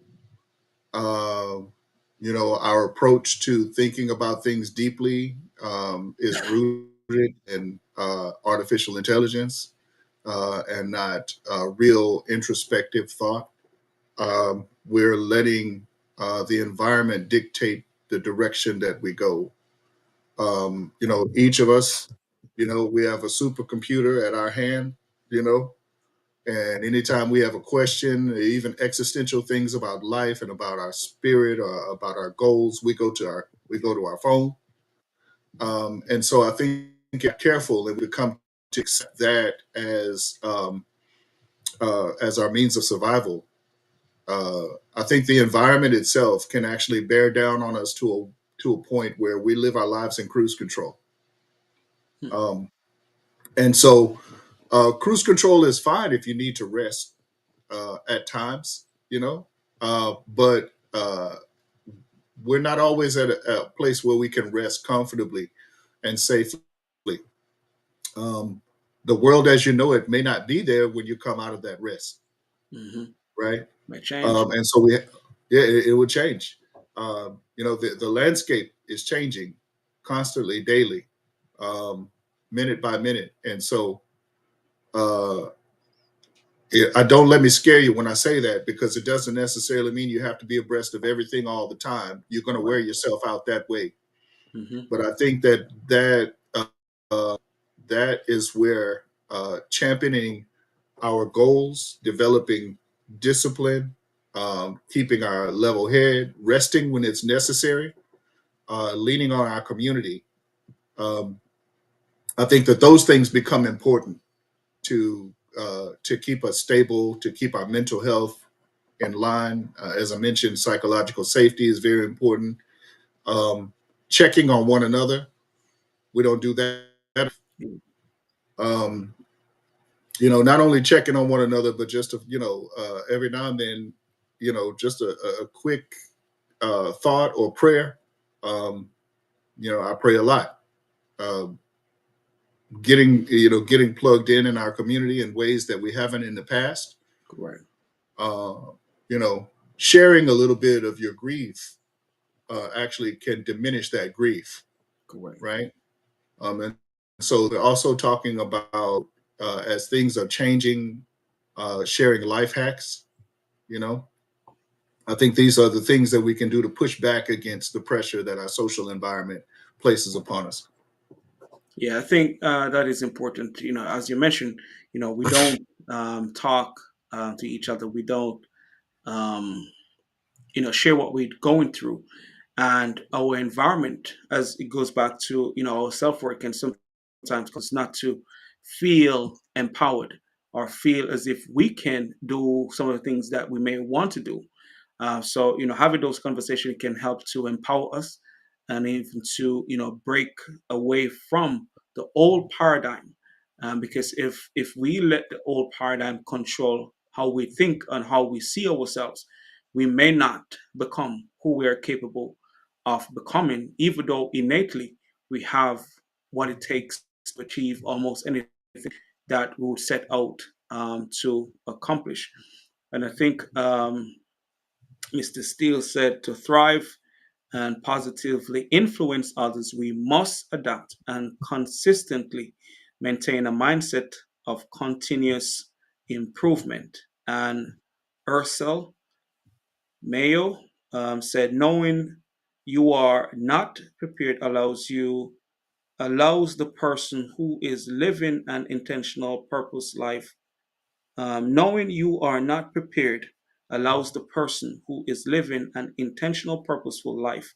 S2: uh, our approach to thinking about things deeply is rooted in artificial intelligence and not real introspective thought. We're letting the environment dictate the direction that we go. Each of us, we have a supercomputer at our hand, you know, and anytime we have a question, even existential things about life and about our spirit or about our goals, we go to our phone. And so I think get careful and we come to accept that as our means of survival. Uh, I think the environment itself can actually bear down on us to a point where we live our lives in cruise control.
S1: Hmm.
S2: Um, and so cruise control is fine if you need to rest at times, but we're not always at a place where we can rest comfortably and safely. Um, the world as you know it may not be there when you come out of that rest,
S1: Hmm.
S2: right?
S1: May change.
S2: And so yeah, it will change. The landscape is changing constantly, daily, um, minute by minute, and so uh, I don't let me scare you when I say that, because it doesn't necessarily mean you have to be abreast of everything all the time. You're going to wear
S1: Right.
S2: yourself out that way.
S1: Hmm.
S2: But I think that that is where championing our goals, developing discipline, keeping our level head, resting when it's necessary, leaning on our community. Um, I think that those things become important to keep us stable, to keep our mental health in line. As I mentioned, psychological safety is very important. Um, Checking on one another, we don't do that. Um, not only checking on one another, but just every now and then, just a quick thought or prayer. Um, I pray a lot. Um, getting plugged in our community in ways that we haven't in the past.
S1: Correct.
S2: Uh, Sharing a little bit of your grief actually can diminish that grief,
S1: Correct.
S2: right? And so they're also talking about as things are changing, sharing life hacks. You know, I think these are the things that we can do to push back against the pressure that our social environment places upon us.
S1: Yeah, I think that is important. As you mentioned, we don't talk to each other. We don't, um, share what we're going through, and our environment, as it goes back to our self work, can sometimes cause not to feel empowered or feel as if we can do some of the things that we may want to do. So having those conversations can help to empower us, and even to break away from the old paradigm. Because if we let the old paradigm control how we think and how we see ourselves, we may not become who we are capable of becoming, even though innately we have what it takes to achieve almost anything that we would set out to accomplish. And I think Mr. Steele said, to thrive and positively influence others, we must adapt and consistently maintain a mindset of continuous improvement. And Ursel Mayo said, knowing you are not prepared allows the person who is living an intentional purpose life. Knowing you are not prepared allows the person who is living an intentional purposeful life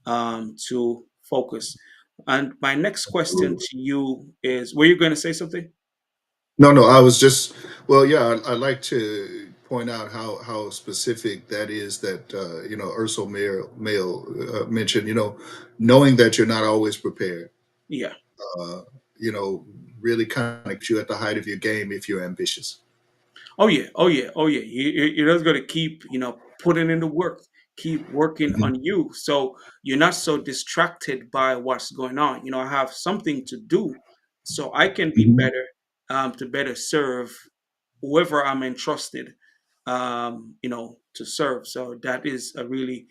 S1: to focus. And my next question to you is, were you going to say something?
S2: No, no, I was just, well, yeah, I like to point out how specific that is that, Ursula Mail mentioned, knowing that you're not always prepared,
S1: Yeah.
S2: uh, you know, really kind of keeps you at the height of your game if you're ambitious.
S1: Oh yeah, oh yeah, oh yeah. You're just gonna keep, putting in the work, keep working
S2: Mhm.
S1: on you, so you're not so distracted by what's going on. I have something to do, so I can be
S2: Mhm.
S1: better, to better serve whoever I'm entrusted, to serve. So that is a really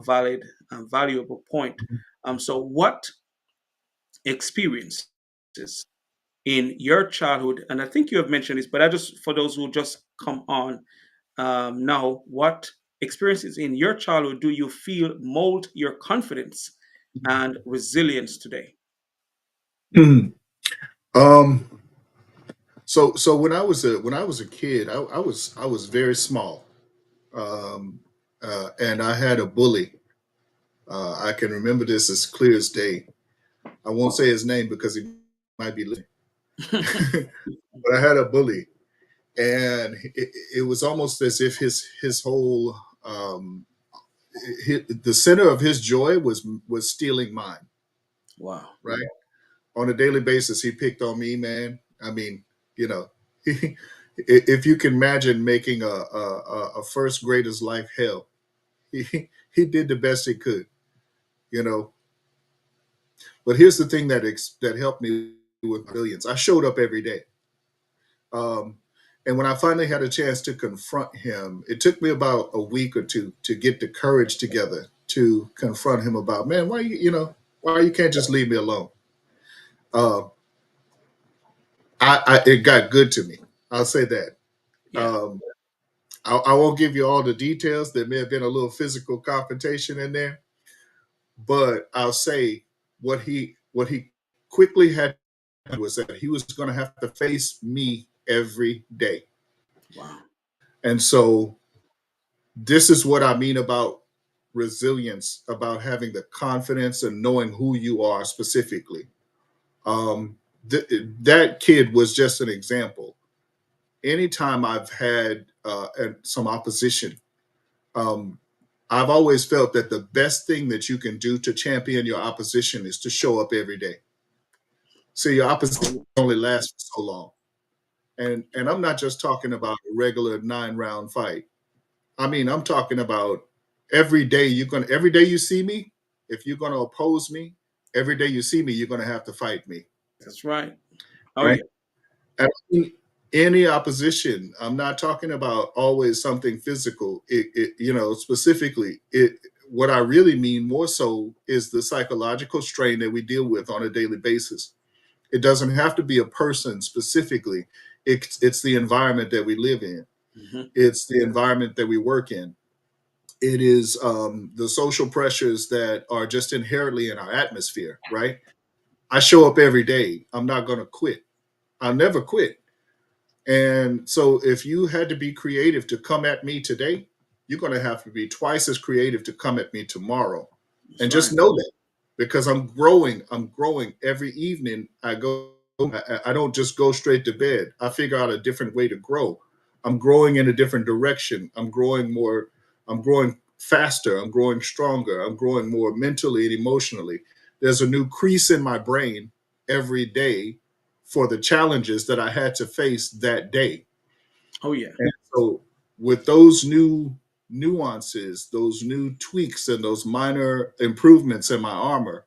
S1: valid and valuable point. So what experiences in your childhood, and I think you have mentioned this, but I just for those who just come on now, what experiences in your childhood do you feel mold your confidence and resilience today?
S2: Mhm. Um, so when I was a kid, I was very small, um, and I had a bully. I can remember this as clear as day. I won't say his name because he might be listening. But I had a bully, and it was almost as if his whole the center of his joy was stealing mine.
S1: Wow.
S2: Right, on a daily basis, he picked on me, man. I mean, you know, if you can imagine making a first grader's life hell, he did the best he could, you know. But here's the thing that helped me with resilience. I showed up every day. Um, and when I finally had a chance to confront him, it took me about a week or two to get the courage together to confront him about, man, why you can't just leave me alone? Uh, it got good to me. I'll say that.
S1: Yeah.
S2: Um, I won't give you all the details. There may have been a little physical confrontation in there, but I'll say what he quickly had was that he was going to have to face me every day.
S1: Wow.
S2: And so this is what I mean about resilience, about having the confidence and knowing who you are specifically. Um, that kid was just an example. Anytime I've had some opposition, um, I've always felt that the best thing that you can do to champion your opposition is to show up every day. So your opposition
S1: Oh,
S2: only lasts for so long. And I'm not just talking about a regular 9 round fight. I mean, I'm talking about every day you see me, if you're gonna oppose me, every day you see me, you're gonna have to fight me.
S1: that's right. Oh
S2: Right.
S1: yeah.
S2: And any opposition, I'm not talking about always something physical. Specifically, what I really mean more so is the psychological strain that we deal with on a daily basis. It doesn't have to be a person specifically. It's the environment that we live in.
S1: Hmm.
S2: It's the environment that we work in. It is the social pressures that are just inherently in our atmosphere, right? I show up every day. I'm not going to quit. I'll never quit. And so if you had to be creative to come at me today, you're going to have to be twice as creative to come at me tomorrow.
S1: That's
S2: And just
S1: right.
S2: know that, because I'm growing. I'm growing every evening. I don't just go straight to bed. I figure out a different way to grow. I'm growing in a different direction. I'm growing faster. I'm growing stronger. I'm growing more mentally and emotionally. There's a new crease in my brain every day for the challenges that I had to face that day.
S1: Oh yeah.
S2: And so, with those new nuances, those new tweaks, and those minor improvements in my armor,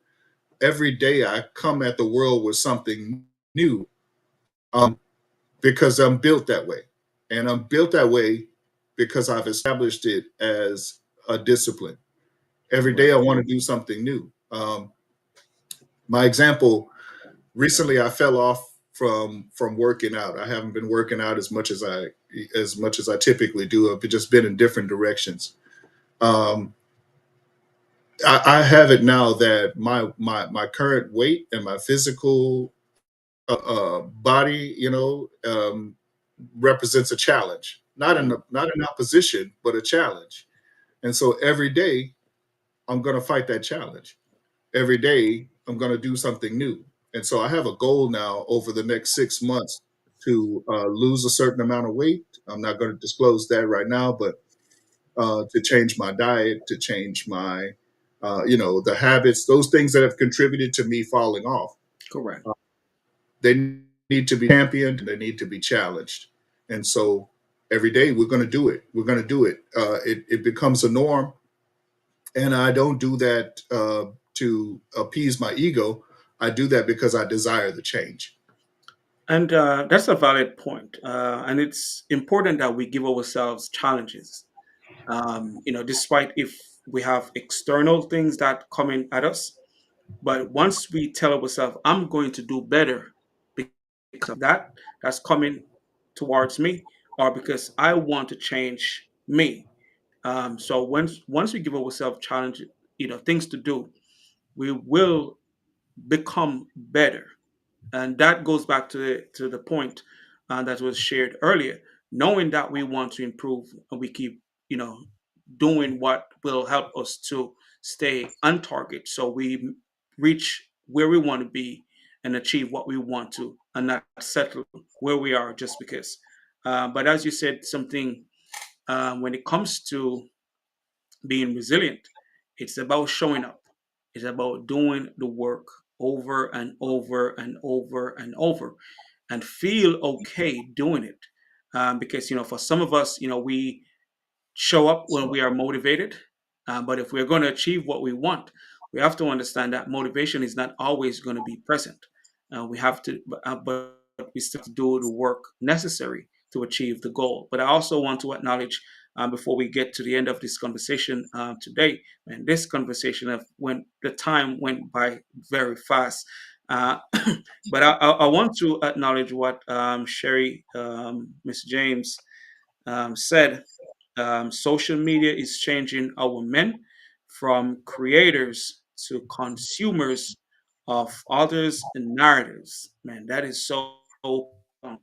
S2: every day I come at the world with something new, because I'm built that way. And I'm built that way because I've established it as a discipline. Every day
S1: Right.
S2: I want to do something new. My example, recently I fell off from working out. I haven't been working out as much as I typically do. I've just been in different directions. Um, I have it now that my current weight and my physical body, represents a challenge. Not in opposition, but a challenge. And so every day I'm going to fight that challenge. Every day I'm going to do something new. And so I have a goal now over the next 6 months to lose a certain amount of weight. I'm not going to disclose that right now, but to change my diet, to change the habits, those things that have contributed to me falling off.
S1: Correct.
S2: Uh, they need to be championed and they need to be challenged. And so every day we're going to do it. We're going to do it. It becomes a norm. And I don't do that to appease my ego. I do that because I desire the change.
S1: And that's a valid point. And it's important that we give ourselves challenges. Despite if we have external things that come in at us, but once we tell ourselves, "I'm going to do better because of that's coming towards me, or because I want to change me." So once we give ourselves challenge, things to do, we will become better. And that goes back to the point that was shared earlier. Knowing that we want to improve, and we keep you know doing what will help us to stay on target, so we reach where we want to be and achieve what we want to, and not settle where we are just because. But as you said, something when it comes to being resilient, it's about showing up. It's about doing the work over and over and over and over, and feel okay doing it. Because for some of us, we show up when we are motivated. But if we're going to achieve what we want, we have to understand that motivation is not always going to be present. We have to, but we still have to do the work necessary to achieve the goal. But I also want to acknowledge, before we get to the end of this conversation today, and this conversation of when the time went by very fast. Uh, but I want to acknowledge what Sherry, Miss James, said. Social media is changing our men from creators to consumers of others' narratives. Man, that is so profound.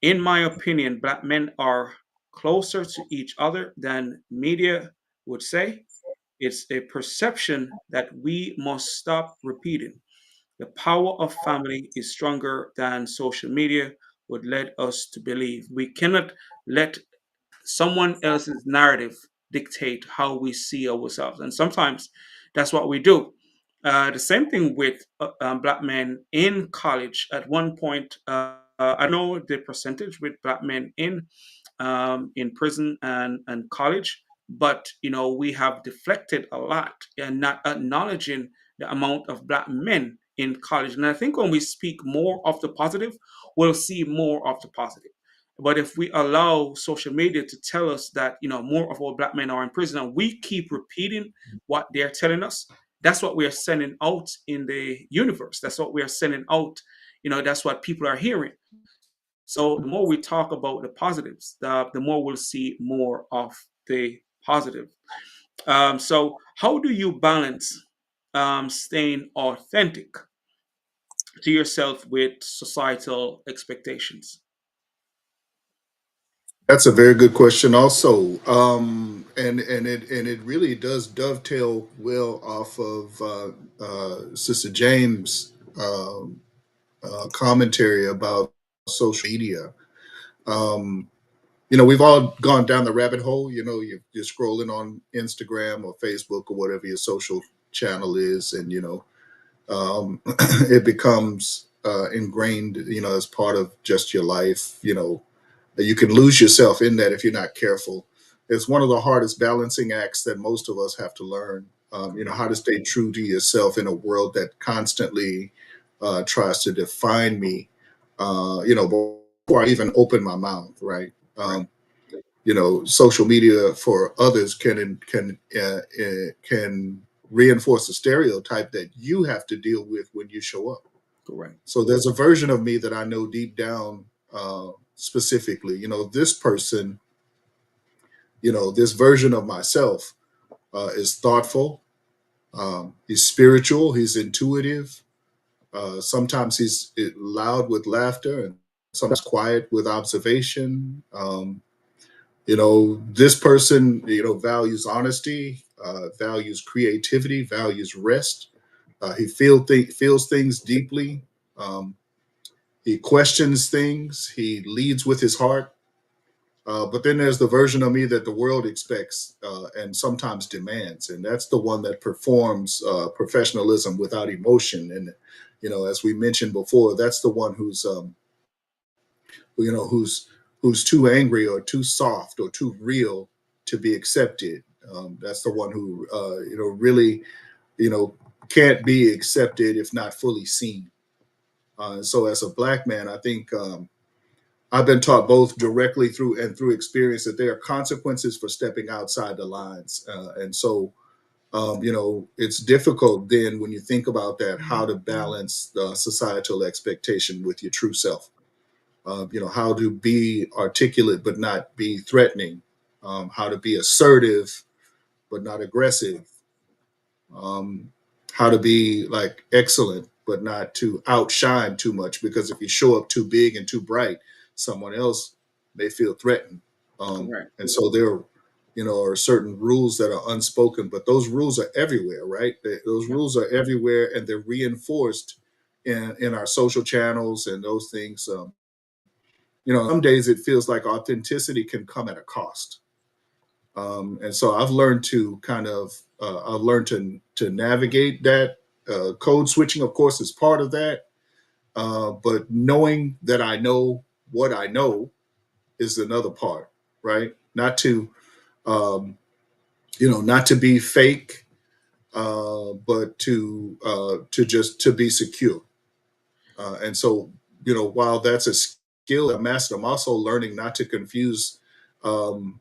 S1: In my opinion, black men are closer to each other than media would say. It's a perception that we must stop repeating. The power of family is stronger than social media would let us to believe. We cannot let someone else's narrative dictate how we see ourselves. And sometimes that's what we do. The same thing with black men in college. At one point, I know the percentage with black men in prison and college, but we have deflected a lot and not acknowledging the amount of black men in college. And I think when we speak more of the positive, we'll see more of the positive. But if we allow social media to tell us that more of our black men are in prison, and we keep repeating what they're telling us, that's what we are sending out in the universe. That's what we are sending out. That's what people are hearing. So the more we talk about the positives, the more we'll see more of the positive. So how do you balance staying authentic to yourself with societal expectations?
S2: That's a very good question, also, and it really does dovetail well off of Sister James' commentary about social media. Um, we've all gone down the rabbit hole. You're scrolling on Instagram or Facebook or whatever your social channel is, and it becomes ingrained, as part of just your life. You can lose yourself in that if you're not careful. It's one of the hardest balancing acts that most of us have to learn. How to stay true to yourself in a world that constantly tries to define me. Before I even open my mouth, right?
S1: Right.
S2: Social media for others can reinforce a stereotype that you have to deal with when you show up.
S1: Correct.
S2: So there's a version of me that I know deep down, specifically, this person, this version of myself is thoughtful. He's spiritual. He's intuitive. Sometimes he's loud with laughter and sometimes quiet with observation. This person, values honesty, values creativity, values rest. Feels things deeply. Um, he questions things. He leads with his heart. But then there's the version of me that the world expects and sometimes demands, and that's the one that performs professionalism without emotion. And as we mentioned before, that's the one who's too angry or too soft or too real to be accepted. That's the one who really you know can't be accepted if not fully seen. So as a black man, I think I've been taught both directly through experience that there are consequences for stepping outside the lines, and so it's difficult then when you think about that, how to balance the societal expectation with your true self. How to be articulate but not be threatening, how to be assertive but not aggressive, um, how to be like excellent but not to outshine too much, because if you show up too big and too bright, someone else may feel threatened.
S1: Correct.
S2: And so there are certain rules that are unspoken, but those rules are everywhere, right? Those
S1: Yeah.
S2: rules are everywhere, and they're reinforced in our social channels and those things. Some days it feels like authenticity can come at a cost. And so I've learned to navigate that. Code switching, of course, is part of that. But knowing that I know what I know is another part, right? Um, not to be fake, but to just to be secure. And so, while that's a skill I master, I'm also learning not to confuse, um,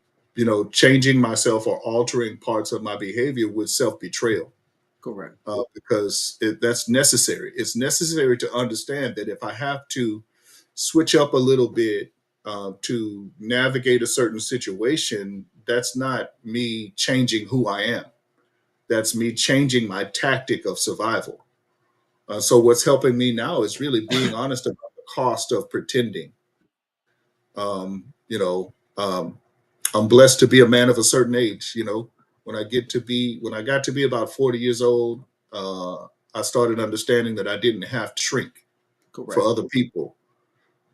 S2: changing myself or altering parts of my behavior with self betrayal,
S1: Correct.
S2: because that's necessary. It's necessary to understand that if I have to switch up a little bit to navigate a certain situation, that's not me changing who I am. That's me changing my tactic of survival. So what's helping me now is really being honest about the cost of pretending. I'm blessed to be a man of a certain age. When I got to be about 40 years old, I started understanding that I didn't have to shrink for
S1: Correct.
S2: other people.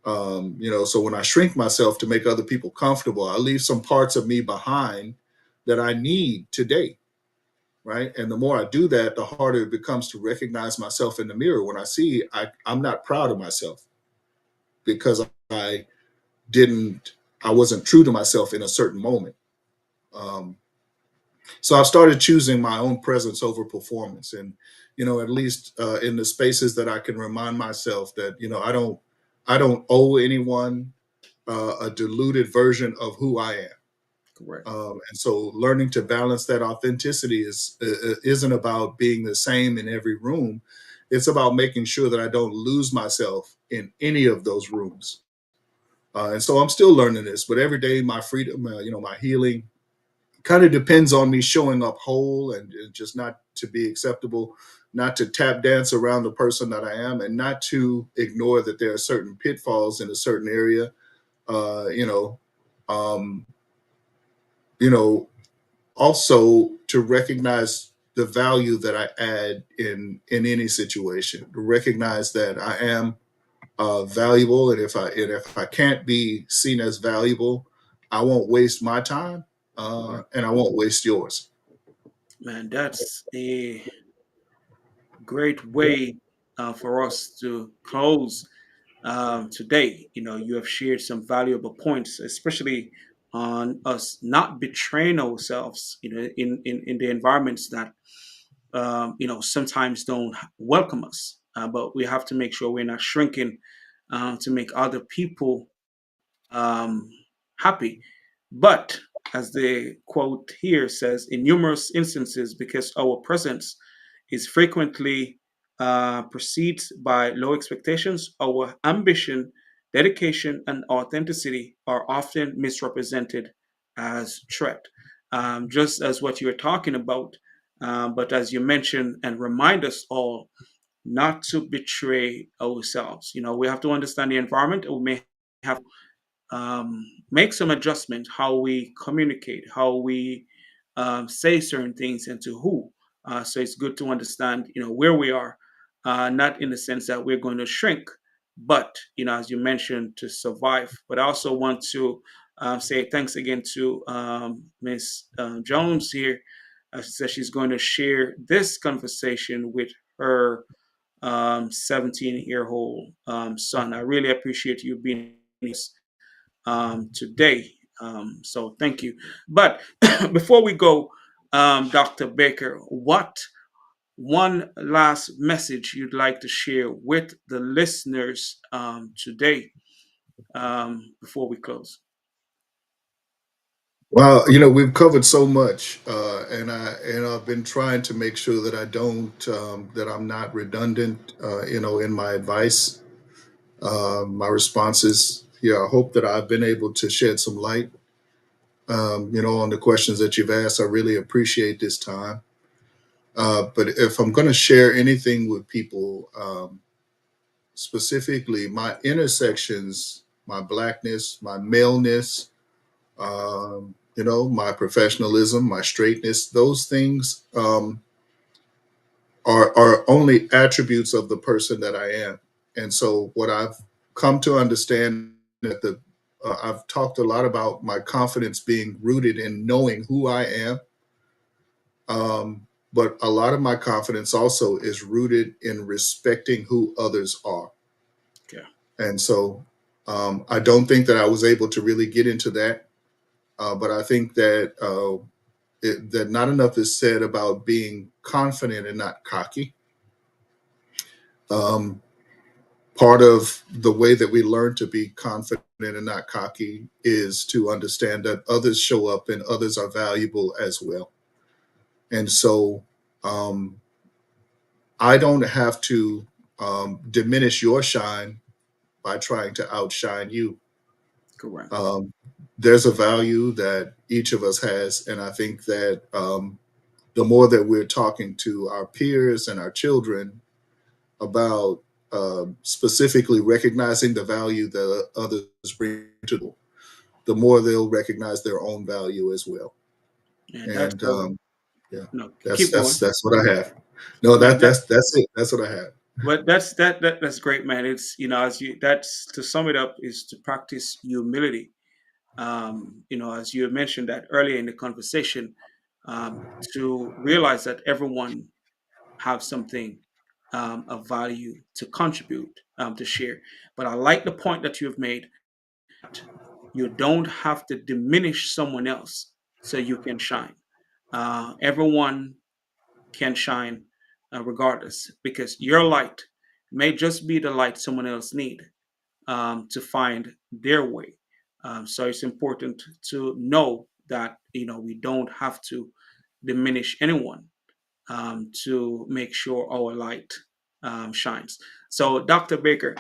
S2: So when I shrink myself to make other people comfortable, I leave some parts of me behind that I need today. Right. And the more I do that, the harder it becomes to recognize myself in the mirror when I see I'm not proud of myself because I didn't, I wasn't true to myself in a certain moment. Um, so I've started choosing my own presence over performance. And, at least in the spaces that I can remind myself that, I don't owe anyone a diluted version of who I am.
S1: Correct.
S2: And so learning to balance that authenticity isn't about being the same in every room. It's about making sure that I don't lose myself in any of those rooms. And so I'm still learning this, but every day my freedom, my healing kind of depends on me showing up whole and just not to be acceptable. not to tap dance around the person that I am, and not to ignore that there are certain pitfalls in a certain area. Uh, you know, um, you know, also to recognize the value that I add in any situation. To recognize that I am valuable, and if I can't be seen as valuable, I won't waste my time,
S1: Correct.
S2: and I won't waste yours.
S1: Man, that's a great way for us to close today. You have shared some valuable points, especially on us not betraying ourselves, in the environments that, sometimes don't welcome us. But we have to make sure we're not shrinking to make other people happy. But as the quote here says, in numerous instances, because our presence is frequently preceded by low expectations, our ambition, dedication, and authenticity are often misrepresented as threat. Just as what you're talking about, but as you mentioned and remind us all not to betray ourselves. We have to understand the environment. We may have make some adjustment how we communicate, how we say certain things, and to who. So it's good to understand, where we are, not in the sense that we're going to shrink, but as you mentioned, to survive. But I also want to say thanks again to Miss Jones here. She says she's going to share this conversation with her 17-year-old son. I really appreciate you being today. So thank you. But before we go, Dr. Baker, what one last message you'd like to share with the listeners today before we close?
S2: Well, we've covered so much, and I've been trying to make sure that I don't that I'm not redundant, in my advice, my responses. Yeah, I hope that I've been able to shed some light, on the questions that you've asked. I really appreciate this time. But if I'm going to share anything with people, specifically my intersections, my blackness, my maleness, my professionalism, my straightness, those things are only attributes of the person that I am. And so, what I've come to understand that I've talked a lot about my confidence being rooted in knowing who I am. But a lot of my confidence also is rooted in respecting who others are.
S1: Okay.
S2: And so, I don't think that I was able to really get into that. But I think that that not enough is said about being confident and not cocky. Um, Part of the way that we learn to be confident and not cocky is to understand that others show up and others are valuable as well. And so um, I don't have to diminish your shine by trying to outshine you.
S1: Correct.
S2: Um, there's a value that each of us has. And I think that the more that we're talking to our peers and our children about specifically recognizing the value that others bring to them, the more they'll recognize their own value as well.
S1: And that's
S2: And
S1: so.
S2: yeah,
S1: No,
S2: that's
S1: keep
S2: that's
S1: going,
S2: that's what I have. No,
S1: man.
S2: that's it. That's what I have.
S1: But that's great, man. It's as you that's to sum it up is to practice humility. As you mentioned that earlier in the conversation, um, to realize that everyone have something of value to contribute, to share. But I like the point that you've made that you don't have to diminish someone else so you can shine. Everyone can shine regardless, because your light may just be the light someone else need to find their way. So it's important to know that we don't have to diminish anyone to make sure our light shines. So, Dr. Baker,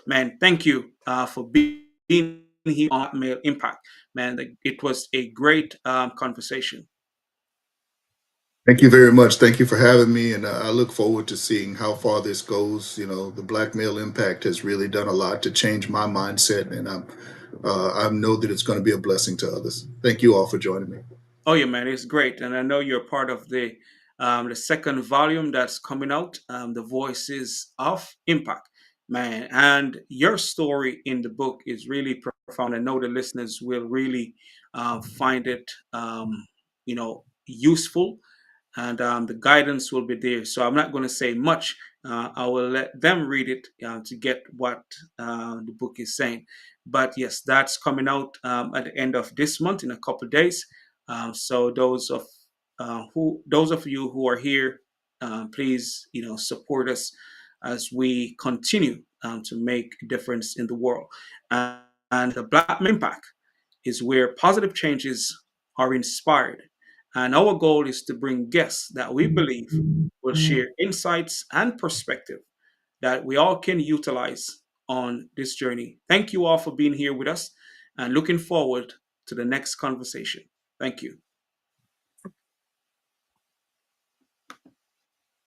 S1: man, thank you for being here on Male Impact. Man, it was a great conversation.
S2: Thank you very much. Thank you for having me, and I look forward to seeing how far this goes. You know, the Black Male Impact has really done a lot to change my mindset, and I know that it's going to be a blessing to others. Thank you all for joining me.
S1: Oh yeah, man, it's great, and I know you're part of the second volume that's coming out, the Voices of Impact, man. And your story in the book is really profound. I know the listeners will really find it, useful, and the guidance will be there. So I'm not going to say much. I will let them read it to get what the book is saying. But yes, that's coming out at the end of this month in a couple of days. So those of you who are here, please support us as we continue to make a difference in the world. And the Black Impact is where positive changes are inspired. And our goal is to bring guests that we believe will share insights and perspective that we all can utilize on this journey. Thank you all for being here with us and looking forward to the next conversation. Thank you.